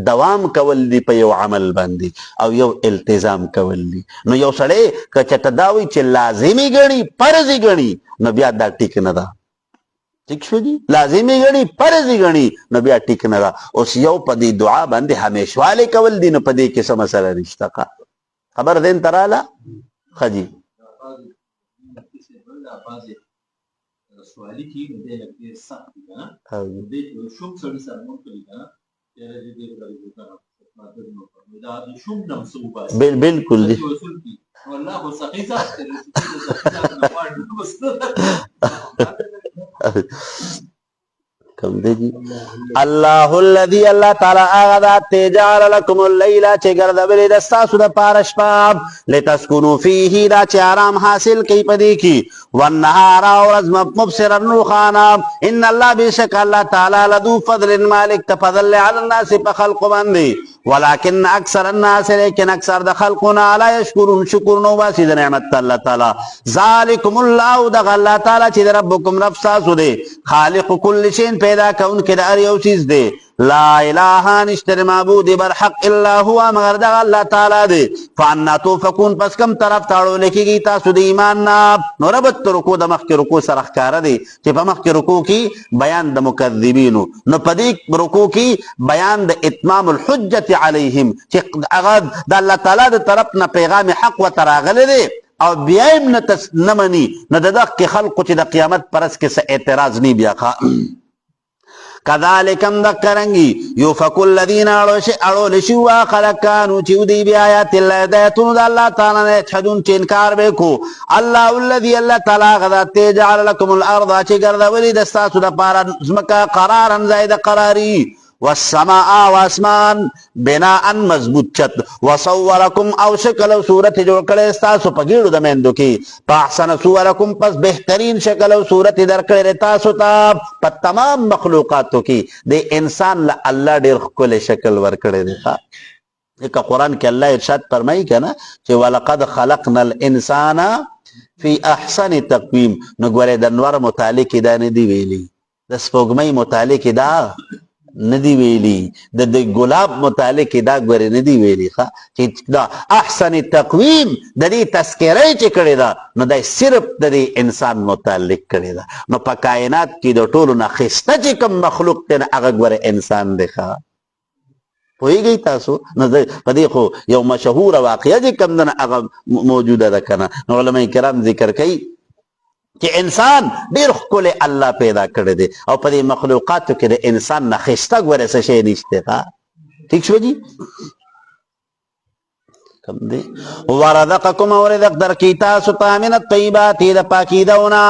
دوام کول دي په یو عمل باندې او یو التزام کول دي نو یو سړی که چېرته دا وایي چې لازمي ګڼي فرضي ګڼي نو بیا دا ټیک نه ده ٹھیک شو جی لازمی گنی فرضی گنی نو بیا ټیک نه ده اوس یو په دې دعا باندې همیشواله کول دي نو په دې کې څه مسله نشته خبر دین تراله خجی سوالی کی مده لگتی سخت دی نا دې شوم سړی سره مونږ کلی نا یاره دې غوړي وکړه ماته نو دا شوم نم سوبا بالکل دی والله خو صحیح ذات کم دی جی الله الذي الله تعالی هغه ذات جعل لكم الليل چې ګرځولې د ستاسو دپاره شپه لتسكنوا فيه دا چې آرام حاصل کوي په دې کې والنهار او ورځ مبصرا روښانه ان الله بشک الله تعالی لذو فضل مالک تفضل على الناس په خلق باندې ولكن اکثر الناس لیکن اکثر د خلقنا لا يشكرون شکر نو باسي د نعمت الله تعالی ذالکم الله دغه الله تعالی چې ربکم رب تاسو دی خالق كل شيء پیدا کون کې د هر یو چیز دی لا اله نشته معبود برحق الا هو مگر دغه الله تعالی دی فانا توفقون پس کم طرف تاړو لیکيږي تاسو د ایمان نه نو ربط رکوع د مخکې رکوع سره ښکاره دی چې په مخکې رکوع کې بیان د مکذبینو نو په دې رکوع کې بیان د اتمام الحجة علیهم چې هغه د الله تعالی د طرف نه پیغام حق ورته راغلی دی او بیا یې نه مني نو د دغه خلقو چې د قیامت پر ورځ کې څه اعتراض نه بیا کذالکم دکرنگی یوفق الذین اړول شو خلق کانو چې دوی بیا آیات الله هدایتونو د الله تعالی نه یجحدون چې انکار به کو الله الذي الله تعالی غذا جعل لكم الارض چې ګرځولې د ستاسو دپاره ځمکه قرارا زائد قراری والسماء واسمان بناء مضبوط چت وصورکم او شکل او صورت جوړ کړی تاسو په ګیړو د میندو کې فاحسن صورکم پس بهترین شکل او صورت درکړی تاسو ته په تمام مخلوقاتو کې د انسان له الله ډېر ښکلی شکل ورکړی دی لکه قرآن کې الله ارشاد فرمایي که نه چې ولقد خلقنا الانسان فی احسن تقویم نو ګورې د نور متعلق دا نه دی ویلي د سپوږمۍ متعلق دا ندی ویلی د ګلاب متعلق دا ګورې ندی ویلی چې دا احسن تقویم د دې تذکره چې کړې ده نو دا صرف د دې انسان متعلق کړې ده نو په کائنات کې د ټولو نه ښایسته چې کوم مخلوق دی نه هغه ګورې انسان دی پوهیږئ تاسو نو په دې خو یو مشهوره واقعه چې کوم ده نه هغه موجوده ده که نه نو علما کرام ذکر کوي چې انسان ډېر ښکلی الله پیدا کړی دی او په دې مخلوقاتو کې د انسان نه ښایسته ګورې څه شی نشته ٹھیک شو جي کم دی ورزقکم او رزق درکړي تاسو ته من الطیبات د پاکیدونه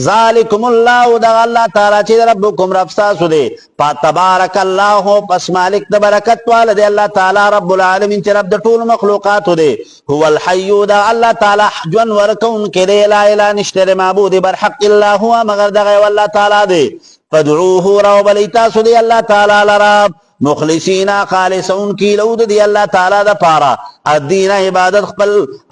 ذالکم الله دغه الله تعالی چې ربکم رب ستاسو دی تبارک الله پس مالک د برکت واله دی الله تعالی رب العالمین چې رب د ټولو مخلوقاتو دی هو الحی د الله تعالی ژوند ورکوونکی دی لا اله نشته معبود برحق الا هو مگر دغه الله تعالی دی فادعوه راوبلئ تاسو دی الله تعالی لره مخلصین خالصون کی لود دی الله تعالی د پاره الدین عبادت خپل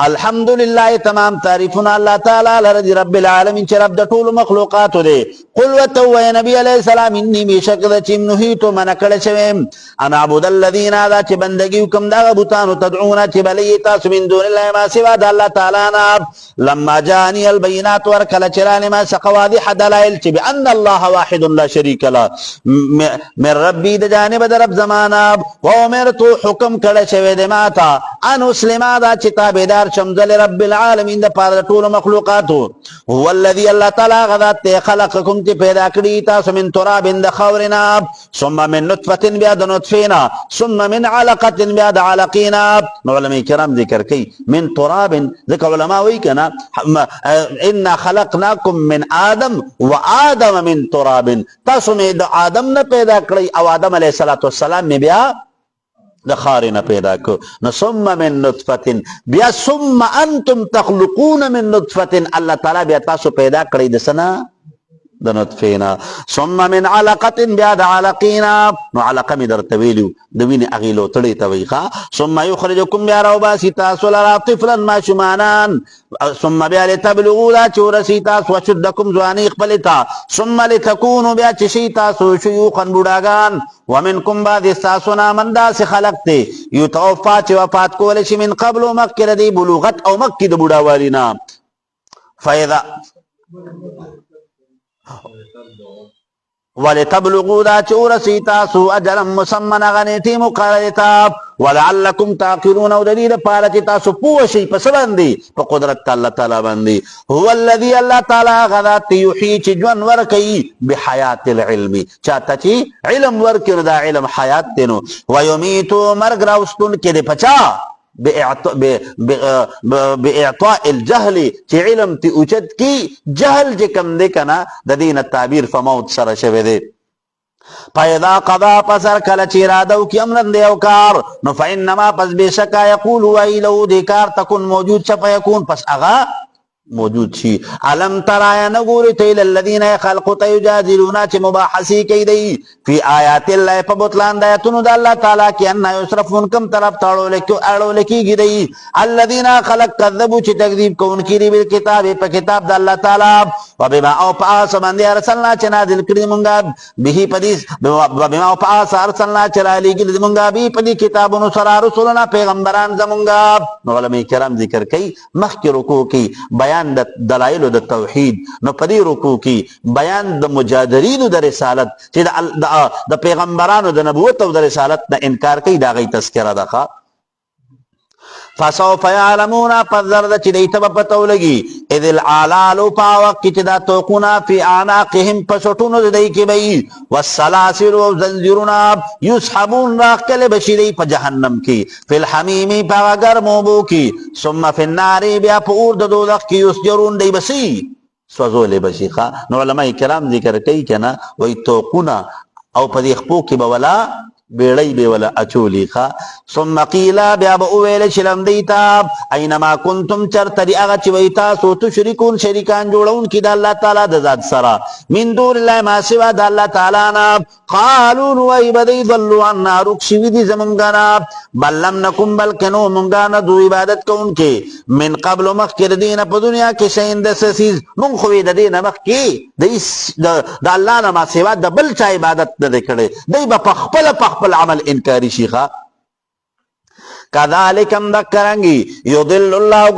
الحمدلله تمام تعریفنا الله تعالی لرضی رب العالمین چې رب د ټول مخلوقات دی. قل وتو نبی علیہ السلام انی بشک د چیم نهیتو من کړه شوم انا عبد الذین دا چې بندگی کوم دا بوتانو تدعون چې بلی تاسو من دون الله ما سوا د الله تعالی نه. لما جاءني البينات ورکل چرانه ما سقواضح دلائل چې بان الله واحد لا شریک له من ربی د جانب د رب زمانہ و امرت حکم کړه شوی د ماتا ان مسلمه دا چې تابعدار شم د رب العالمین د پاره ټول مخلوقاتو. هو الذي الله تعالی غذات خلقکم چې پیدا کړی تاسو من تراب د خاورنا ثم من نطفه بیا د نطفینا ثم من علقه بیا د علقینا. علماء کرام ذکر کوي من تراب ذکر علماء وی کنا ان خلقناکم من آدم و آدم من تراب تاسو می د آدم نه پیدا کړی او آدم علیه السلام می بیا د خارنه پیدا کو. نو ثم من نطفه بیا ثم انتم تخلقون من نطفه الله تعالی بیا تاسو پیدا کړی د سنا د نطفینا. ثم من علقه بیا د علقینا نو علقه می درته ویلو د وینې اغیلو تړي ته وی ښا. ثم یخرجکم بیا راوباسي تاسو لرا طفلا ماشومانان ثم بیا لتبلغوا لا چورسی تاسو وشدکم ځواني خپل تا ثم لتكونوا بیا چې شي تاسو شيوخا بوډاګان ومنکم بعد استاسنا من داس خلق ته یتوفا چې وفات کول شي من قبل مکه دی بلوغت او مکه د بوډاوالینا. فاذا ولتبلغوا دا چورسی تاسو اجلا مسمن غنیتی مقررتا ولعلکم تعقلون او دلیل پارا چی تاسو پوشی پس بندی پا قدرت اللہ تعالی بندی. هو الذي اللہ تعالی غذات یحیی چی جون ورکی بحیات العلمی چاہتا چی علم ورکی دا علم حیات تینو ویمیتو مرگ راوستون کے دے پچا باعطاء الجهل چې علم تی اوچت کی جهل چې کم دی کنا د دین التعبیر فموت سره شوی دی. فاذا قضا پسر کله چې اراده وکي امرن دی او کار نو فانما پس بشکا یقول وای له دې کار تكون موجود شپ یکون پس اغا موجود شي. علم ترى نغوري تيل الذين خلقوا يجادلون چې مباحثي کوي دی فی آیات الله په بطلان د آیاتونو د الله تعالی کې ان یصرفون کم طرف تاړو لیکو اړو لیکيږي دی الذين خلق كذبوا چې تکذیب کوونکي دی بل کتاب په کتاب د الله تعالی وبما او پاس باندې ارسلنا چې نازل کړی مونږه به پدیس وبما او پاس ارسلنا چې را لګل مونږه به پدی کتابونو سره رسولنا پیغمبران زمونږه. نو علماء کرام ذکر کوي مخکې رکوع کې بیان د دلایل د توحید نو پدی رکوع کې بیان د مجادلینو د رسالت چې د پیغمبرانو د نبوت او د رسالت نه انکار کوي دا غي تذکرہ ده. فسوف يعلمون فذرد چې دیت په پتو لګي اذ العلال پاوک چې دا توقنا فی اعناقهم پسټونو د دای کې وي والسلاسل والزنجرنا يسحبون راقل بشری په جهنم کې فی الحمیم پاگر موبو کې ثم فی النار بیا په اور د دوزخ کې یسجرون دی بسی سوزول بشي. نو علماء کرام ذکر کوي کنه وای توقنا او په دې خپو کې به ولا بیړی به ولا اچولی ښا. ثم قیل بیا به ویل شلم دیتا اینما کنتم چرتری هغه چې وای تاسو تشریکون شریکان جوړون کې د الله تعالی د ذات سره من دون الله ما سوا د الله تعالی نه قالوا وای بدی ضلوا عنا رکشوی دي زمونږه بل لم نکم بلکنو مونږه نه دو عبادت کوونکې من قبل مخکې دین په دنیا کې شین د سیز مونږ خو د دین مخکې د الله نه ما سوا د بل چا عبادت نه کړي دی په خپل عمل انکاری شیخا. كذلك مذكرنگی یضل الله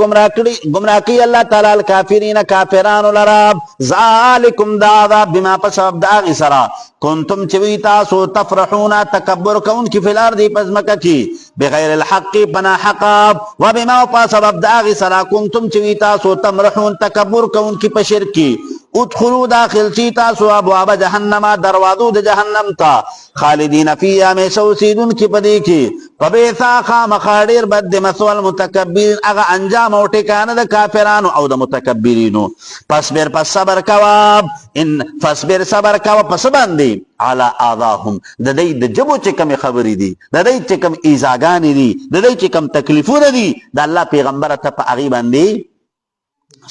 گمراہ کی اللہ تعالی الکافرین کافران لراب ذالکم دادا بما پسبب داغی سرا کنتم چوی تاسو تفرحون تکبر کون کی فی الارض پزمکہ کی بغیر الحق پنا حقا وبما پسبب داغی سرا کنتم چوی تاسو تمرحون تکبر کون کی پشر کی ادخلوا داخل سی تاسو ابواب جہنم دروازو د جہنم تا خالدین فیها ہمیشہ اوسیدون کی پدی کی فبیثا خامخاڑیر بد مسوى المتکبرین اغا انجام او ٹکانه د کافرانو او د متکبرینو. فاصبر پس صبر کوا ان فاصبر صبر کوا پس باندې علی اذاهم د دې د جبو چې کوم خبرې دي د دې چې کوم ایزاګانی دي د دې چې کوم تکلیفونه دي د الله پیغمبر ته په هغه باندې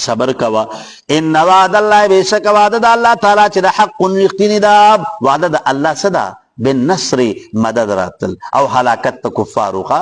صبر کوا. ان وعد الله بیشک وعده د الله تعالی چې د حق رښتینی ده وعده د الله صدا بالنصر مدد راتل او هلاکت کفارو کا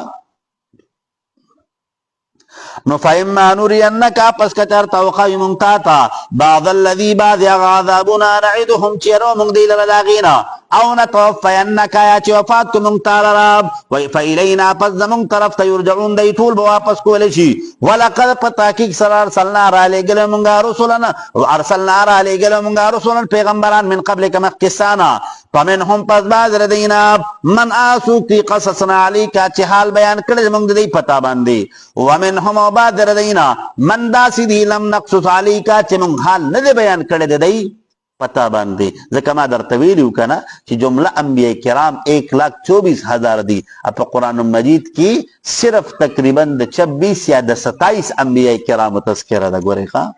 نو فإما نرينك پس کچر توقعی منتاتا بعض الذي بعض عذابنا نعدهم چیرو منگ دیل رداغینا او نتوفینک یا چی وفات کو منگتال راب فإلینا پس زمونگ طرف تیرجعون دی طول بواپس کولشی ولقد پتاکیک سر ارسلنا را لگل منگا رسولنا ارسلنا را لگل منگا رسولنا پیغمبران من قبل کمک قصانا فمنهم پس بعض ردینا من آسوک تی قصصنا علیکا چی حال بیان کرد منگ دی پتا باندی ومنهم بعد ردینا من داسی دی لم نقصص علیکا چی منگ حال ندی بیان کرد دی پتا باندی ذکر ما در طویلیو کنا چی جملہ انبیاء کرام 1,24,000 دی اپا قرآن مجید کی صرف تقریباً 26 یا 27 انبیاء کرام تذکرہ دا گورے خواہ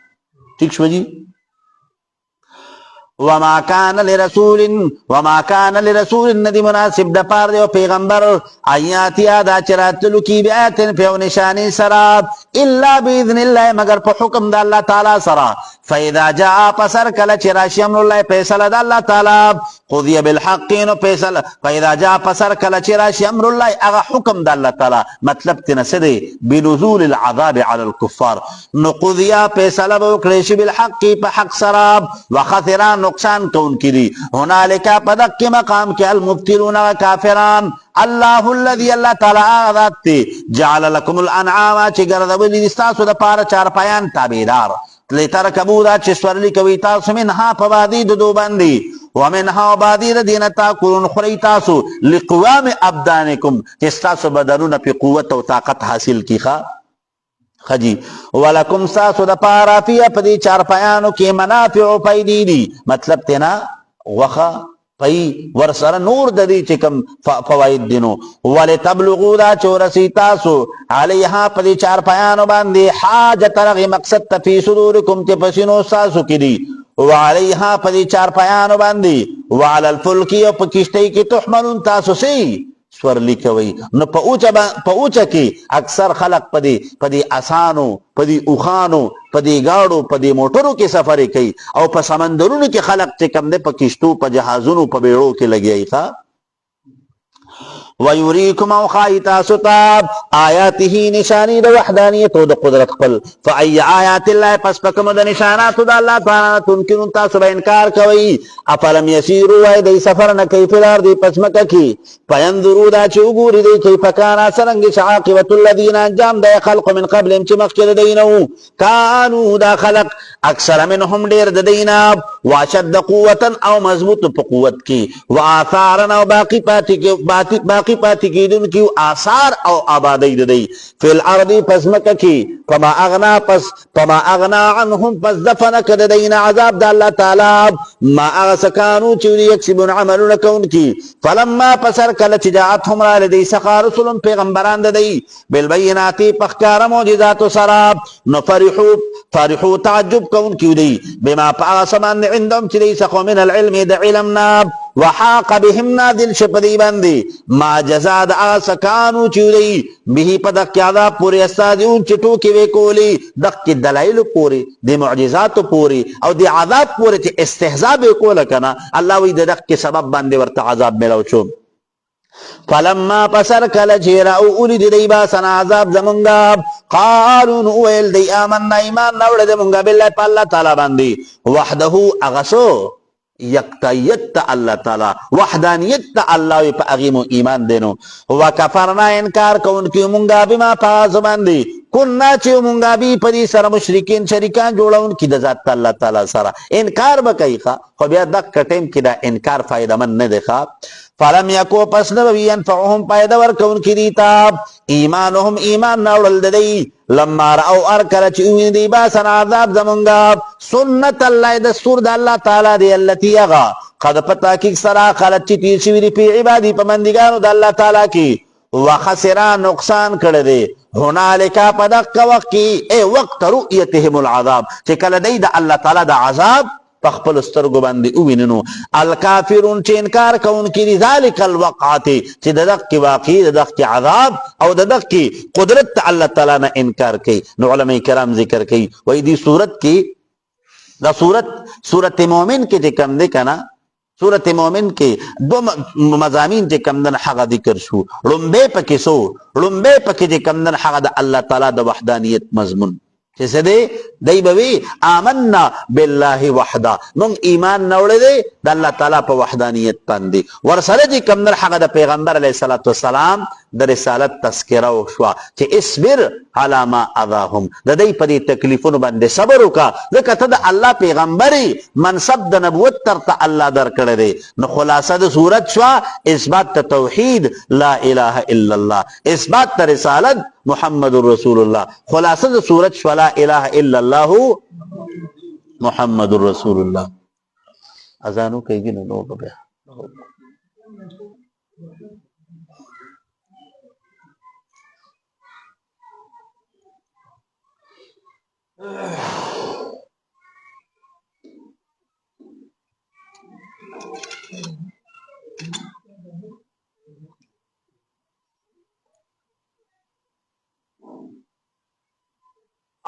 ٹھیک شو جی وما كان لرسول ندی مناسب دا پار دیو پیغمبر آیاتی آدھا چراتلو کی بیاتن پیو نشانی سراب الا بیذن اللہ مگر پا حکم دا اللہ تعالی سرا فاذا جاء پسر کل چراشی امر اللہ پیسل دا اللہ تعالی قضی بالحقین پیسل فاذا جاء پسر کل چراشی امر اللہ اغا حکم دا اللہ تعالی مطلب تنسدے بنزول العذاب على الكفار نو قضیا پیسل بوکریشی بالحقی پا حق سراب وخثران نقصان کون کی دی ہنالکا پدق کے مقام کے المبتلون کافران اللہ الذي اللہ تعالی آغذات تے جعل لکم الانعام چی گردولی دستاسو دا پارا چار پایان تابیدار لیترکبو دا چی سورلی کوی تاسو منها پبادی دو بندی ومنها بادی دین تاکلون خری تاسو لقوام ابدانکم چستاسو بدنون پی قوت و طاقت حاصل کی خواہ خجی ولکم ساسو دا پارا فی اپدی چار پیانو کی منافع پیدی دی مطلب تینا وخا پی ورسر نور دا دی چکم فوائد دینو ولی تبلغو دا چورسی تاسو علیہا پدی چار پیانو باندی حاجت رغی مقصد تفی صدورکم تی پسینو ساسو کی دی وعلیہا پدی چار پیانو باندی وعلی الفلکی و پکشتی کی تحملون تاسو سی سورلی کوي نو په اوچا کې اکثر خلق پدی آسانو پدی اوخانو پدی گاڑو پدی موٹرو کې سفر کوي او په سمندرونو کې خلق چې کم ده په کشتو په جهازونو په بیړو کې لګیای ښا ويريكم او خایتا ستاب آیاته نشانی د وحدانیت او د قدرت خپل فای آیات الله پس پکم د نشانات د الله تعالی تمکن تاسو به انکار کوي افلم یسیروا وای د سفر نه کیف الارض دی پس مکه کی پینظروا دا چې وګوري دی کیف کان سرنګ عاقبت الذين انجام د خلق من قبل چې مخکې دینو کانوا دا خلق اکثر منهم ډیر د دینا واشد قوتا او مضبوط په قوت کې واثارا او باقی پاتی کی دن کی آثار او آبادی دی فی الارض پس مکہ کی فما اغنا عنهم پس دفنک دین عذاب دا اللہ تعالی ما اغسکانو چوری یکسبون عملو لکون کی فلما پسر کلچ جاعتهم را لدی سخا رسولن پیغمبران دی بالبیناتی پخکار موجزات سراب نفرحو تعجب کون کی دی بما پاغسمان عندهم چلی سخو من العلم دا علمنا وحاق بهم نادل شپدی بندی ما جزاد آسکانو چیولی بہی پدق کی عذاب پوری استادیون چٹو کی وے کولی دق کی دلائل پوری دی معجزات پوری او دی عذاب پوری تی استحضاب کولا کنا اللہ وی دق کی سبب بندی ورطا عذاب ملو چوم فلما پسر کل جیراو اولی دی باسنا عذاب زمونگا قالون اویل دی آمنا ایمان نوڑ دی منگا باللہ پا اللہ تعالی بندی وحدہو اغسو یکتایت تا اللہ تعالی وحدانیت تا اللہ پا اغیم ایمان دینو وکفرنا انکار کون کیو منگا بما پاس باندی کننا چیو منگا بی پدی سر مشرکین شریکان جوڑا ان کی دزات تا اللہ تعالی سر انکار بکئی خوا خو بیا دک کٹیم کی دا انکار فائدہ من ندے خوا فلم یکو پس نبوی انفعهم پایدہ ورکون کی دیتاب ایمانهم ایمان نوڑل دی لما رأو ارکل چیوین دی باسن عذاب زمونگا سنت اللہ دستور دا اللہ تعالی دی اللتی اغا قد پتا کی سرا خلط چی تیر شوی دی پی عبادی پمندگانو دا اللہ تعالی کی وخسرا نقصان کردے ہنالکا پدق وقت کی اے وقت رؤیتهم العذاب چکل دی دا اللہ تعالی دا عذاب پخپل استرگو باندی اویننو الکافرون چی انکار کون کی ذالک الوقعات چی ددق کی واقعی ددق کی عذاب او ددق کی قدرت اللہ تعالیٰ نا انکار کی نو علماء کرام ذکر کی وی دی صورت کی دا صورت مومن کی چی کم دے کنا سورت مومن کې دو مضامین چې کمدن حق ذکر شو. لومبه پکې سو لومبه پکې چې کمدن حق د الله تعالی د وحدانیت مضمون چې څه دی دی بوي آمنا بالله وحده مونږ ایمان نوړې دی د الله تعالی په وحدانیت باندې. ورسره چې کمدن حق د پیغمبر علیه الصلاۃ والسلام د رسالت تذکره وشوه چې اصبر علی ما اذاهم د دې په دې تکلیفونو باندې صبر وکړه ځکه ته د الله پیغمبري منصب د نبوت ترته الله درکړی دی. نو خلاصه د صورت شوه اثبات ته توحید لا اله الا الله، اثبات ته رسالت محمد رسول الله. خلاصه د صورت شوه لا اله الا الله محمد رسول الله. اذانو کوي نو بیا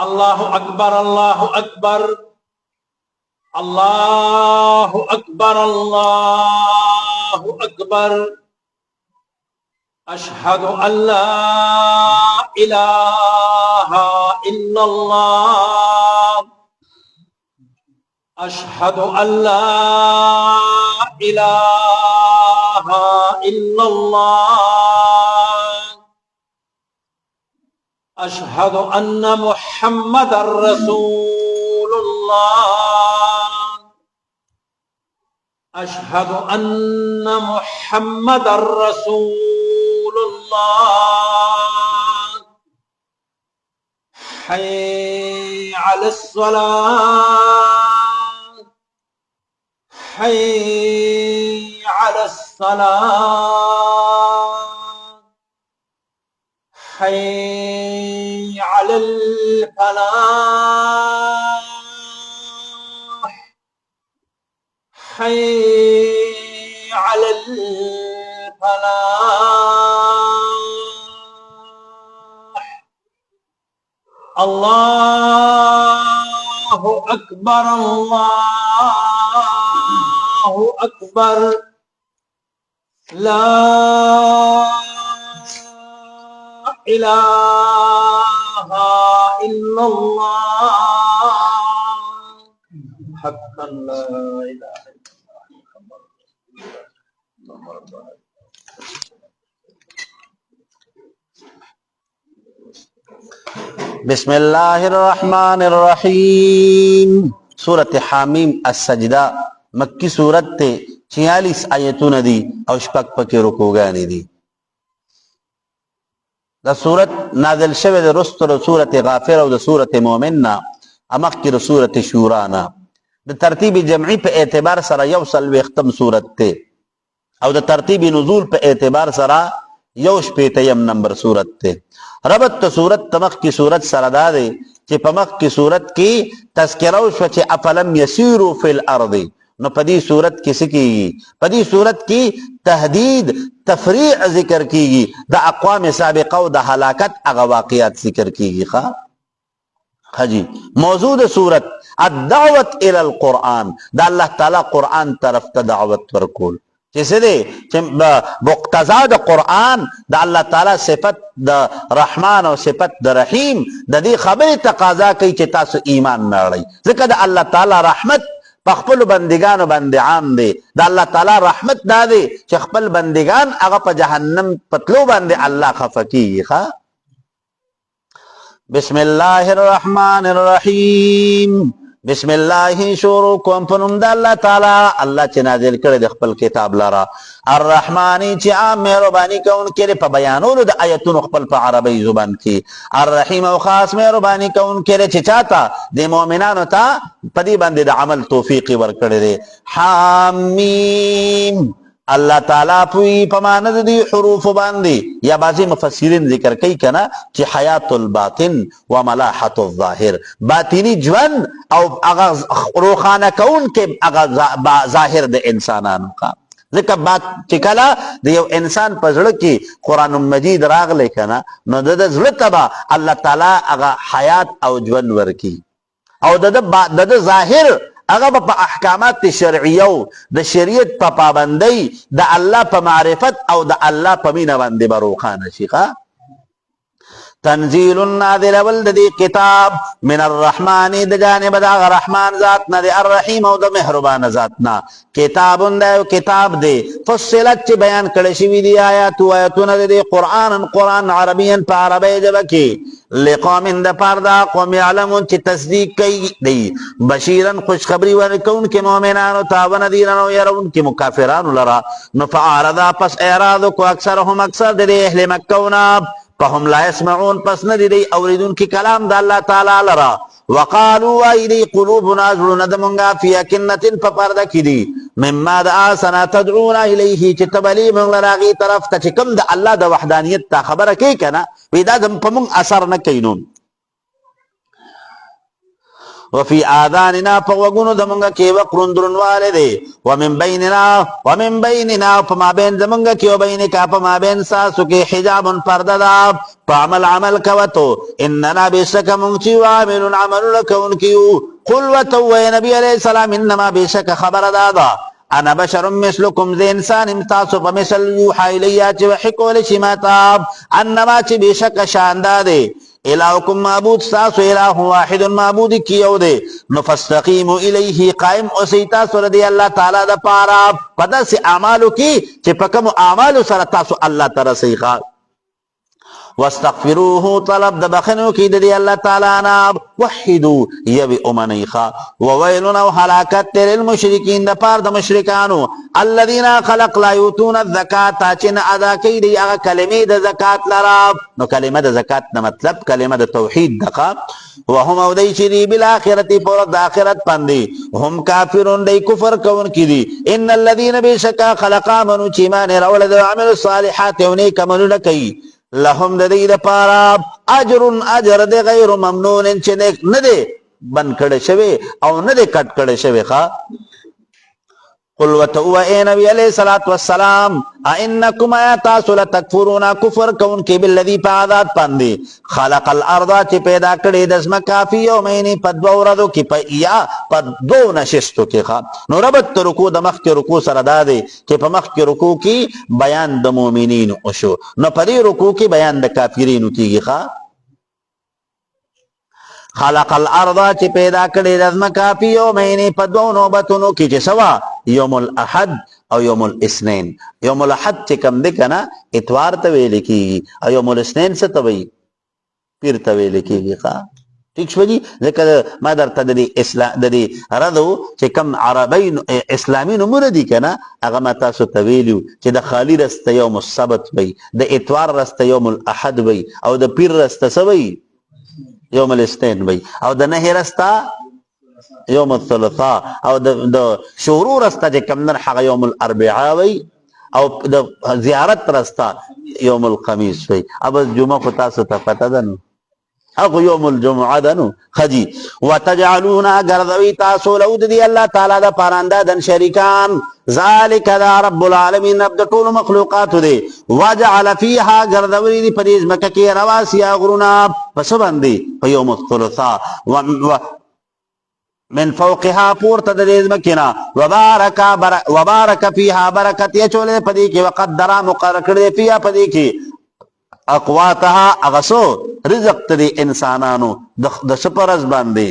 الله أكبر الله أكبر الله أكبر الله أكبر أشهد أن لا إله إلا الله أشهد أن لا إله إلا الله أشهد أن محمد رسول الله أشهد أن محمد رسول الله حي على الصلاة حي على الصلاة حي على الفلاح حي على الفلاح. الله أكبر الله أكبر لا إله إلا الله حقا لا إله إلا الله. بسم الله الرحمن الرحیم. سورت حامیم السجدہ مکی سورت تے 46 آیتون دی او شپک پکی رکوگانی دی. دا سورت نازل شوه د رستو د سورت غافر او د سورت مومن نا امخکې د سورت شورا نا. د ترتیب جمعی په اعتبار سره یو څلوېښتم سورت ته او د ترتیب نزول په اعتبار سره یو شپېتیم نمبر سورت ته. ربط ته سورت تمخ کی سورت سره دا دی چې په مخ کی سورت کې تذکره وشوه چې افلم یسیروا فی الارض. نو پدی صورت کې څه کیږي؟ پدی صورت کې تهدید تفریع ذکر کیږي د اقوام سابقه او د هلاکت هغه واقعات ذکر کیږي. حجی موضوع د صورت الدعوت الى القرآن، د الله تعالی قرآن طرف ته دعوت ورکول چې څه دی چې مقتضا د قرآن د الله تعالی صفت د رحمان او صفت د رحیم د دې خبرې تقاضا کوي چې تاسو ایمان نه اړئ ځکه د الله تعالی رحمت په خپل بندگانو باندې عام دی. د الله تعالی رحمت دا دی چې خپل بندگان هغه په جهنم پتلو باندې الله خفه کیږي. بسم الله الرحمن الرحیم. بسم الله شروع کوم په نوم د الله تعالی الله چې نازل کړی د خپل کتاب لرا الرحمن چې عام مهرباني کوونکی په بیانولو د آیتونو خپل په عربی زبان کې، الرحیم او خاص مهرباني کوونکی چې چاته د مؤمنانو ته په دې باندې د عمل توفیق ورکړي دی. حامیم الله تعالی پوی په معنی د دې حروف باندې یا بعضی مفسرین ذکر کوي کنه چې حیات الباطن و ملاحت الظاهر، باطنی ژوند او هغه روخانه کون کې هغه ظاهر د انسانانو کا. ځکه چې کله د یو انسان په زړه کې قرآن مجید راغلی کنه نو د زړه ته به الله تعالی هغه حیات او ژوند ورکي او د ظاهر هغه په احکامات شرعیو د شریعت په پابندۍ د الله په معرفت او د الله په مینه باندې به روښانه شي. تنزیل نازل ول د دې کتاب من الرحمن د جانب د رحمان ذات نه د الرحیم او د مهربان ذات نه. کتاب د کتاب دی فصلت چې بیان کړي شوی دی آیات او آیاتونه د قرآن عربین په عربی ژبه کې لقوم د پردا قوم علمون چې تصدیق کوي دی بشیرن خوشخبری ورکون کې مؤمنانو ته و نذیرن او يرون کې مکافرانو لرا. نو فاعرض پس اعراض کو اکثرهم اکثر د اهل مکه فهم لا يسمعون پس ندی دی اوریدون کی کلام د الله تعالی لرا. وقالوا ایدی قلوبنا زړونه دمونږه فی اکنة په پرده کې دي مما دعا سنا تدعونا الیه چې تبلی موږ لراغي طرف ته چې کوم د الله د وحدانیت ته خبره کوي کنه پیدا په موږ اثر نه کوي. نو وفي آذاننا فوقونو دمونگا کی وقرن درنوالے دے ومن بیننا فما بین دمونگا کی وبینکا فما بین ساسو کی حجاب پردہ دا فعمل عمل کوتو اننا بیشک منچی وعمل عمل لکون کیو قلوتو وی نبی علیہ السلام انما بیشک خبر دادا انا بشر مثلکم زی انسان امتاسو فمثل یوحا الیا چی وحکول شماتاب انما چی بیشک شاندادے الہکم معبود ساسو الہ واحد معبود کیو دے نفستقیم الیہ قائم اسیتا سر دی اللہ تعالی دا پارا پدا سے اعمالو کی چی پکم اعمالو سر تاسو اللہ ترسیخا واستغفروه طلب د بخنو کی دی اللہ تعالی نا وحدو یوی امنیخا وویلنا وحلاکت تیر المشرکین دا پار دا مشرکانو الذین خلق لا یوتون الزکاة چن ادا کی دی اغا کلمی دا زکاة لراب. نو کلمه دا زکاة نا مطلب کلمه دا توحید دقا وهم او دی چی دی بالآخرتی پورت دا آخرت پندی هم کافرون دی کفر کون کی دی ان الذین بیشکا خلقا منو چیمان رولد وعمل الصالحات ونیک منو لکی لهم د دې لپاره اجر د غیر ممنون چې نه دی بند کړی شوی او نه دی کټ کړی شوی. قل وتو اے نبی علیہ الصلوۃ والسلام انکم تاسو لتکفرون کفر کون کې بالذی فعادات پاندې خلق الارض چې پیدا کړی د زمکا فی یومین پدو ورځو کې یا پدو نشستو کې. نو ربط رکوع د مخ کې رکوع سره دادې چې په مخ کې رکوع کې بیان د مؤمنین او شو نو په دې رکوع کې بیان د کافرینو کېږي. خلق الارض چې پیدا کړی د زمکا فی یومین پدو نوبتونو کې چې سوا یوم الاحد او یوم الاثنین. یوم الاحد چې کم دی کنه اتوار ته ویل کیږي او یوم الاثنین څه ته وایي پیر ته ویل کیږي. ٹھیک شو جی ځکه ما درته د دې ردو چې کم عربی اسلامي نومونه دي کنه هغه ما تاسو ته ویلو چې د خالی رسته یوم السبت وي د اتوار رسته یوم الاحد وي او د پیر رسته څه وي یوم الاثنین وي او د نهي رسته یوم الثلاثاء او د شهرو رسته چې کم نن هغه یوم الاربعاء وي او د زیارت رسته یوم الخمیس وي. اب جمعه کو تاسو ته پته ده نو اغو یوم الجمعه ده نو خجی وتجعلون غرضوی تاسو له دی الله تعالی د پاراندادن شریکان ذالک دا رب العالمین رب د ټول مخلوقات دی وجعل فیها غرضوی دی پریز مکه کې رواسیا غرونا پس باندې په یوم الثلاثاء من فوقها پورته د دې مکینا وبارک فیها برکت یچول پدې کې وقدر مقرر کړی فیها پدې کې اقواتها اغسو رزق تدی انسانانو د سپرز باندې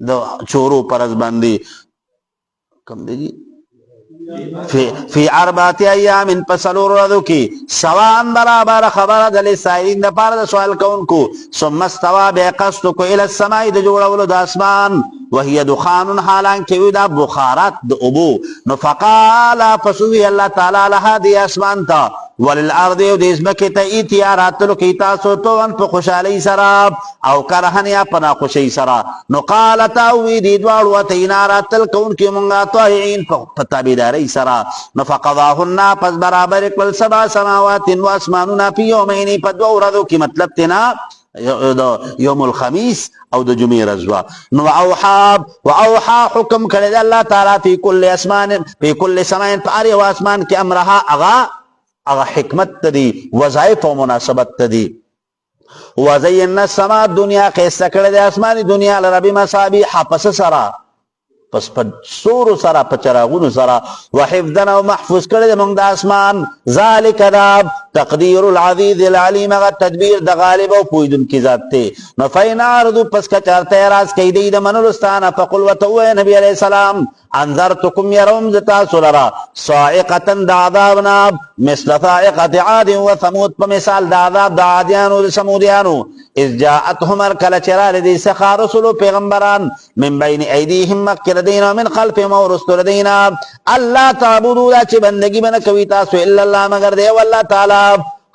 د چورو پرز باندې کم دی فی اربعه ایام پسلور ورځو کې سواء برابر خبره د لسائلین د پاره د سوال کوونکو ثم استوى بقصد کو الى السماء د جوړولو د اسمان وهي دخان حالان کې دا بخارات د ابو نو فقال فسوي الله تعالی لها دی اسمان ته وللارض دزمکه ته ایتیارات لو کی تاسو تو ان په خوشالۍ سره او کرهن یا پنا خوشی سره نو قالت او دی دوړ وتینارات کون کی مونږه طائعين په تابعداري سره نو فقضاهن پس برابر کل سبع سماوات و اسماننا فی یومین په دوه ورځو کې مطلب تینا یوم الخمیس او د جمعې رضوا نو اوحا حکم کړی الله تعالی فی کل اسمان فی کل سماء فاری و اسمان کې امرها اغا حکمت تدی وظائف و مناسبت تدی وزینا السماء دنیا خیسته کړی د اسماني دنیا لربی مصابیح پس سرا پس په سورو سره په چراغونو سره وحفظا او محفوظ کړی د موږ د اسمان ذالک دا تقدیر العزیز العلیم هغه تدبیر د غالب او پوهیدونکي ذات دی نو فین اعرضوا پس که چارته اعراض کوي دی د منلو ستانه فقل ورته ووایه نبي علیه السلام انذرتکم یروم ز تاسو لره صاعقة د عذابنا مثل صاعقة عاد و ثمود په مثال د عذاب د عادیانو د سمودیانو اذ جاءتهم الکله چې راغلي دي څخه رسلو پیغمبران من بین ایدیهم مخکې له دوی نه من خلفهم او وروستو له دوی نه الله تعبدو دا چې بندګي به نه کوي تاسو الا الله مگر دی والله تعالی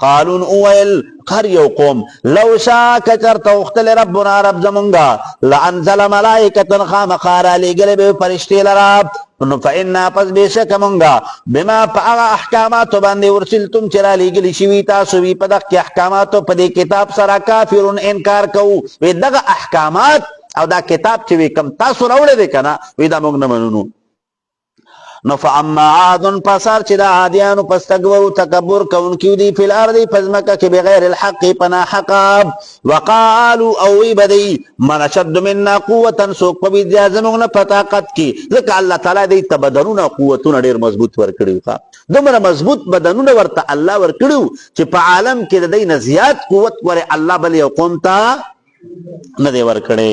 قالون اویل هر یو قوم لو شاء کچرته وختل ربنا رب زمونږه لانزل ملائکة خامخا رالیږلی به فرشتې لره نو فإنا پس بېشکه مونږه بما په هغه احکاماتو باندې ورسلتم چې رالیږلي شوي تاسو وي په دغه احکاماتو په دې کتاب سره کافرون انکار کوو وی دغه احکامات او دا کتاب چې وی کم تاسو راوړی دی که نه وی دا موږ نه منو نو فاما عاد پسار چې د عادیانو پس تکبر تکبر کوونکي دي په الارض په ځمکه کې بغیر الحق پنا حق وقالوا او وی بدی من اشد منا قوه سوق په بیا زموږ نه په طاقت کې ځکه الله تعالی دې تبدلونه قوتونه ډیر مضبوط ورکړي دومره مضبوط بدنونه ورته الله ورکړي چې په عالم کې د دې نه زیات قوت ورې الله بل یو قوم ته نه دی ورکړي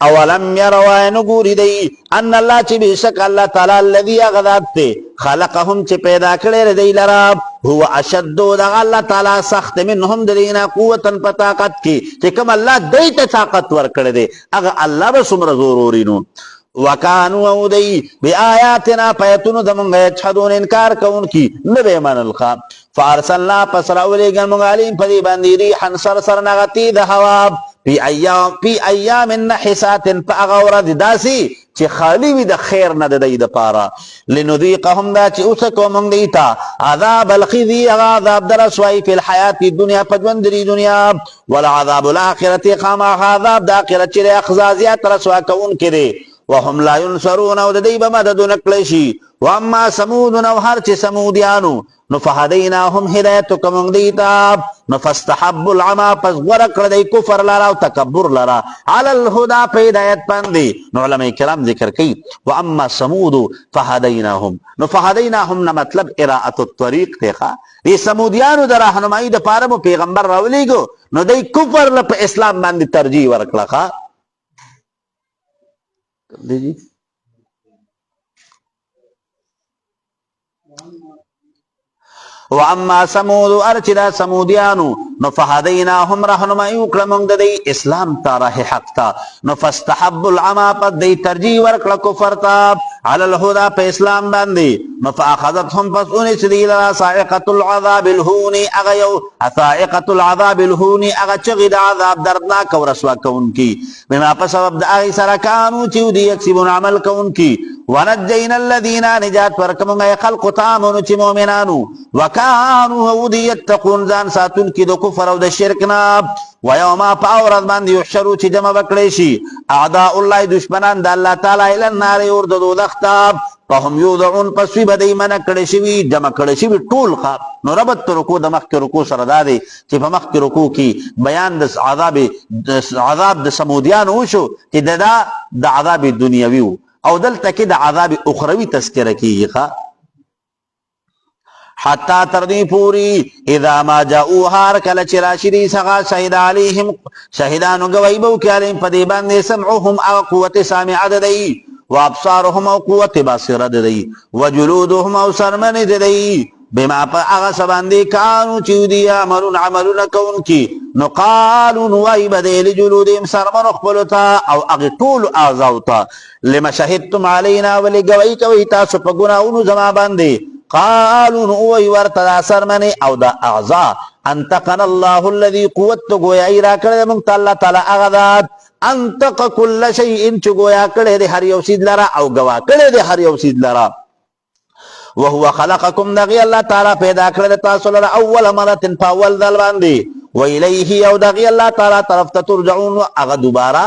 اولم يروا نګوري دی ان الله چې بشک الله تعالی الذي غذات خلقهم چې پیدا کړی دی لرا هو اشد دغه الله تعالی سخت منهم دلینا قوتا په طاقت کې چې کوم الله دای ته طاقت ورکړی دی هغه الله به څومره زور ورینو وکانو او دی بیااتنا پیتونو دمونږ یجحدون انکار کوونکي نه به منل خا فارسلنا پس راولیږه موږ علیم په دې باندې ریحا سرسر نغتی د هوا پی ایام نحسات فاغا ورد داسی چې خالی وي د خیر نه د دوی دپاره لنذیقهم دا چې اوسکو موږ دوی ته عذاب الخزي هغه عذاب د رسوایي فی الحیات دنیا په ژوند د دنیا ولعذاب الاخرة خامخا عذاب د آخرت چې د اخزا زیات رسوا کوونکی دی وهم لا ينصرون او د دوی به مدد ونه کړی شي واما ثمود او هر چې سمودیانو نو فهدیناهم هدایت کوم دی ته نو فاستحبوا العمى پس غوره کړ دی کفر لرا او تکبر لرا علی الهدى په هدایت باندې نو علماء کرام ذکر کوي واما ثمود فهدیناهم نو فهدیناهم نه مطلب اراءه الطريق ته دی سمودیانو د راهنمایي د پاره مو پیغمبر راولېګو نو دی کفر له په اسلام باندې ترجیح ورکړه دی واما ثمود ارچدا سمودیانو نو فهدیناهم رهنمایي وکړه موږ د دې اسلام ته راه حق ته نو فاستحبوا العمى پد دې ترجیح ورکړه کفر ته على الهدى په اسلام باندې نو فاخذتهم پس اونې چې دی لرا صاعقه العذاب الهون اغه یو صاعقه العذاب الهون اغه چې د عذاب دردناک او رسوا کوونکی بما په سبب د هغه سره کانو چې دی یکسبون عمل کوونکی ونجینا الذين نجات ورکمو خلق تامنو چې مؤمنانو وکانو هودی یتقون ځان ساتون کې د کفر او د شرک نه ويوم پاورد باندې یحشروا چې جمع وکړي شي اعداء الله دشمنان د الله تعالی الى النار اور د دوزخ ته فهم یوضعون پس وی بدای منع کړي شي جمع کړي شي ټول خا نو ربط رکوع د مخ کې رکوع سره دادي چې په مخ کې رکوع کې بیان د عذاب د سمودیان وشو چې د عذاب دنیوي او دلته کې د عذاب اخروی تذکره کیږي حتی تردی پوری اذا ما جاؤوها رکل چراشدی سغا شهد علیهم شهدانو گویبو کی علیهم پدی باندې سمعهم او قوت سامع ددی وابصارهم او قوت باصره ددی وجلودهم او سرمن ددی بما پا اغا سباندی کانو چیودی عملون عملون کون کی نو قالون وای بدیل جلودیم سرمن اخبلتا او اغی طول آزاوتا لما شهدتم علینا ولی گوی کوی تاسو پا گناونو زما باندی قالون اوی ورطا سرمن او دا اعضا انتقن الله الذي قوت گویا ایرا کرده منگتا اللہ تعالی اغذات انتق کل شیئن چو گویا کرده ده هر یوسید لرا او گوا کرده ده هر یوسید لرا وهو خلقكم دغی اللہ تعالی پیدا کرده تاسو لرا اول مرت فاول دل باندی ویلیه او دغی اللہ تعالی طرف ترجعون اغا دوبارا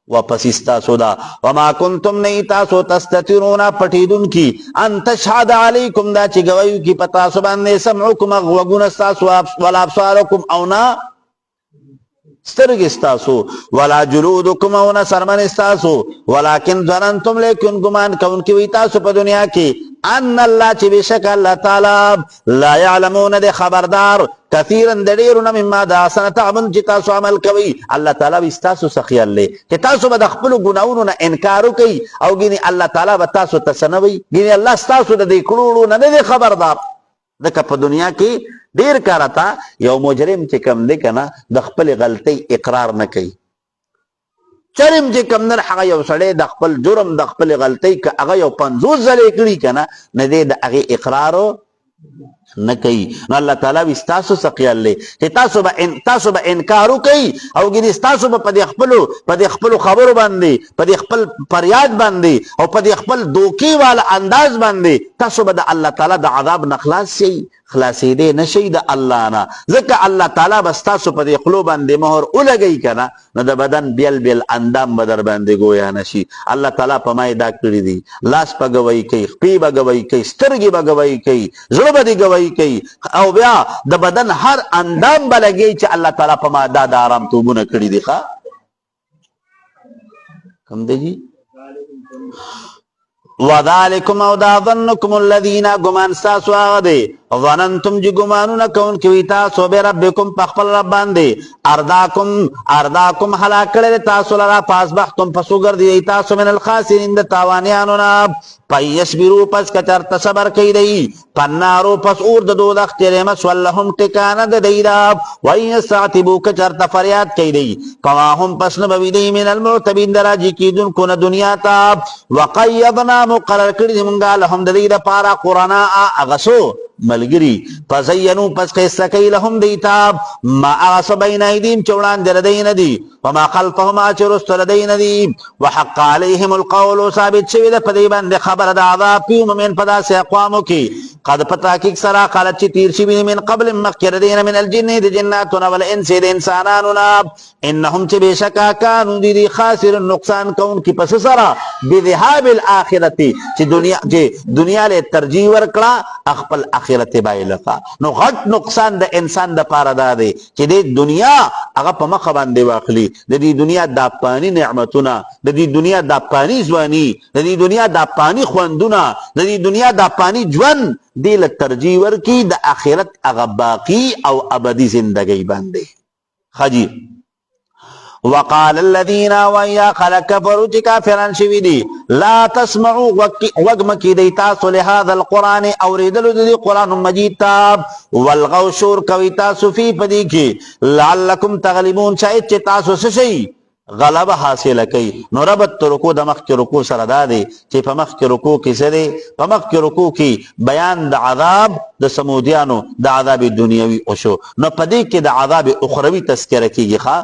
واپس تاسو دا وما کنتم نئی تاسو تستترون پٹیدن کی ان تشهد علیکم دا چی گویو کی پتاسو باندے سمعکم اغوگون استاسو والابصارکم اونا سترګې ستاسو ولا جلودکم او نه سرمن ستاسو ولکن ظننتم لیکن ګمان کوونکي وي تاسو په دنیا کې ان الله چې بشک الله تعالی لا يعلمون د خبردار کثیرا د ډیرونه مما دا سنه تعمل چې تاسو عمل کوي الله تعالی به تاسو سخیال لې چې تاسو به د خپل ګناونو نه انکار وکړي او ګینه الله تعالی به تاسو تسنوي ګینه الله تاسو د دې کړوړو نه دی خبردار ځکه په دنیا کې ډیر کار تا یو مجرم چې کم دی کنه د خپل غلطي اقرار نه کوي چرم چې کم نه هغه یو سړی د خپل جرم د خپل غلطي که هغه یو 50 ځله کړي کنه نه دی د هغه اقرار نه کوي نو الله تعالی وي تاسو سقيال لې چې تاسو به انکار وکړي او ګینه تاسو به په دې خپل خبرو باندې په دې خپل فریاد باندې او په دې خپل دوکي والا انداز باندې تاسو به د الله تعالی د عذاب نه خلاصې دې نشي د الله نه ځکه الله تعالی بس تاسو په دې خلو باندې مهر ولګي کنه نو د بدن بیل اندام بدر باندې گویا نشي الله تعالی په ما دا کړی دي لاس په گوي کوي خپې په گوي کوي سترګې په گوي کوي زړه به گوي کوي او بیا د بدن هر اندام بلګي چې الله تعالی په ما دا آرام توبونه کړی دي ښا کوم دی جی وذالکم او دا ظنکم الذین گمان ساسو آغا دی ظننتم جی گمانونا کون کیوی تاسو بی ربکم پخپل رب باندی ارداکم حلاکڑی تاسو لرا پاسبختم پسو گردی تاسو من الخاسرین دا تاوانیانونا پیسبرو پس کچرت صبر کی دی پنارو پس اور دا دودخ تیرمس واللہم ٹکانا دا دی دا وین ساعتبو کچرت فریاد کی دی فواہم پس نبوی دی من المعتبین دراجی کی دن کن دنیا تا وقیدنا مقرر کردی منگا لهم دا دی دا پارا قرانا اغسو ملگری فزینو پس قصہ کئی لهم دیتا ما اغس بین ایدیم چوڑان در دین دی وما خلفهم آچرست لدین دی وحق علیهم القول ثابت شوید پدیبان دی خبر دا عذاب پیوم من پدا سے اقوامو کی قد پتا کی سرا خالد چی تیر شوید من قبل مخیر دین من الجن دی جناتنا والانس دی انسانانونا انہم چی بے شکا کانو دی خاسر نقصان کون کی پس سرا بذهاب الاخرتی چی دنیا لے ترجیح ورکڑا اخپل آخرت بایلقا نو غٹ نقصان دا انسان دا پارا دا دے چی دے دنیا اگا پا مخ باندے واقلی دا دی دنیا دا پانی نعمتونا دا دی دنیا دا پانی زوانی دا دی دنیا دا پانی خواندونا دا دی دنیا دا پانی جوان دیل ترجیح ورکی دا آخرت اگا باقی او ابدی زندگی باندے خجی وقال الذين ويا خلق كفروا كافرا شويدي لا تسمعوا وقمكي دي تاسو لهذا القرآن اوریدلو دي قرآن مجید تاب والغو شور کوي تاسو فی پدیکی لعلکم تغلبون شاید چه تاسو سشی غلبه حاصله کوي نو ربط رکو د مخ کې رکو سره دا دی چې په مخ کې رکو کې سره په مخ کې رکو کې بیان د عذاب د سمودیانو د عذاب دنیوي او شو نو پدې کې د عذاب اخروی تذکرہ کیږي ښا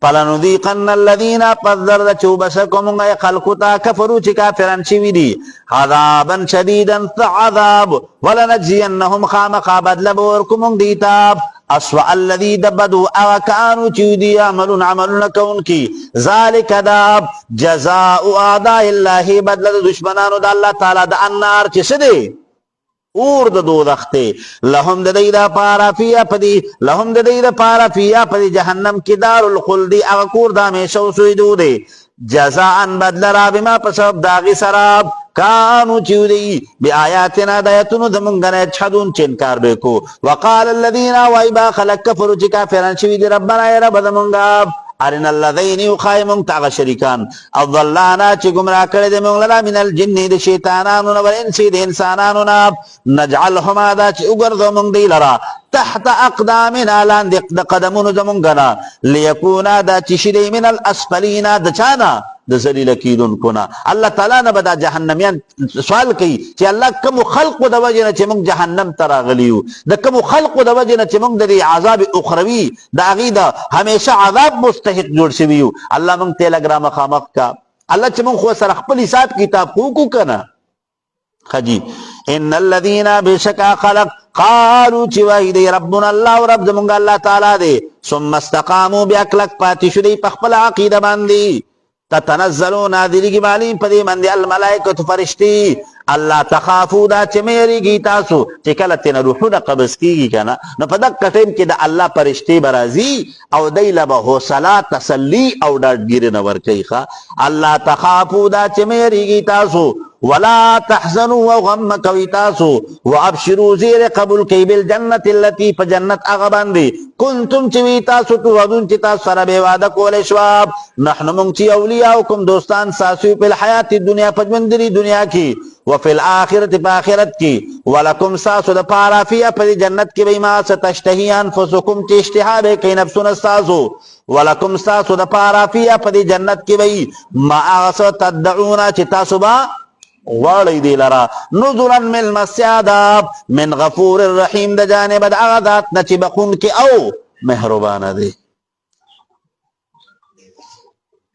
فلنذيقن الذين قدر چوبسكم غي خلقتا كفروا كافرا شويدي عذابا شديدا عذاب ولنجزينهم خامخا بدل بوركم ديتاب اسوأ الذي دبدوا او كانوا چودي يعملون عملون كونكي ذلك داب جزاء اعداء الله بدل دشمنانو د الله تعالی د النار چسدي اور د دوزخته لهم د دیدا پارا فیا پدی لهم د دیدا پارا فیا پدی جهنم کی دار الخلد اغکور د همیشه سویدو دی جزاء بدل را بما پسب داغی سراب کانو چودی بی آیاتنا دایتونو دمونگن چحدون چنکار بیکو وقال الذین وایبا خلق کفرو چکا فران شوید ربنا ای رب دمونگا ارن الذین یخایمون تاغ شریکان الظلانا چی گمرا کرد مونگللا من الجن د شیطانانونا والانسی د انسانانونا نجعلهما دا چی اگردو مونگ دی لرا تحت اقدامنا لاند قدمونو دمونگنا لیکونا دا چی شدی من الاسفلین دا چانا د ذلیل کیدون کنا الله تعالی نه بدا جهنميان سوال کوي چې الله کوم خلق د وجه نه چې موږ جهنم تراغلیو د کوم خلق د وجه نه چې موږ د عذاب اخروی د عقیده همیشه عذاب مستحق جوړ شویو الله موږ تلګرام خامخ کا الله چې موږ خو سره خپل حساب کتاب کو کنه خجی ان الذين بشکا خلق قالوا چې وای دی ربنا الله رب زمونږ الله تعالی دی ثم استقاموا باکلک پاتې شو دی په خپل عقیده باندې تتنزلون نازلی کی معلوم پدی مندی الملائکت فرشتی الله تخافو دا چې مېریږي تاسو چې کله تینا روحونه قبض کیږي کنه نو په دغه ټیم کې د الله فرشتې به راځي او دی له به حوصله تسلي او ډاډګیري نه ورکوي ښه الله تخافو دا چې مېریږي تاسو ولا تحزنوا وغم کوي تاسو وابشروا زیر قبول کوي بالجنت التي فجنت هغه باندې کنتم چې وی تاسو توعدون چې تاسو سره به وعده کولې شو نحن مونږ چې اولیاءکم دوستان ساسو په حیات دنیا په ژوندۍ دنیا کې وفي الاخره په آخرت کې ولکم ساسو د پاره فی په جنت کې به ما ستشتهی انفسکم چې اشتها به کوي نفسونه ساسو ولکم ساسو د پاره فی په جنت کې به ما تدعون چې تاسو با غواړی دی لرا نزلا من مسیادا من غفور الرحیم د جانب د هغه ذات نه چې بخون کې او مهربانه دی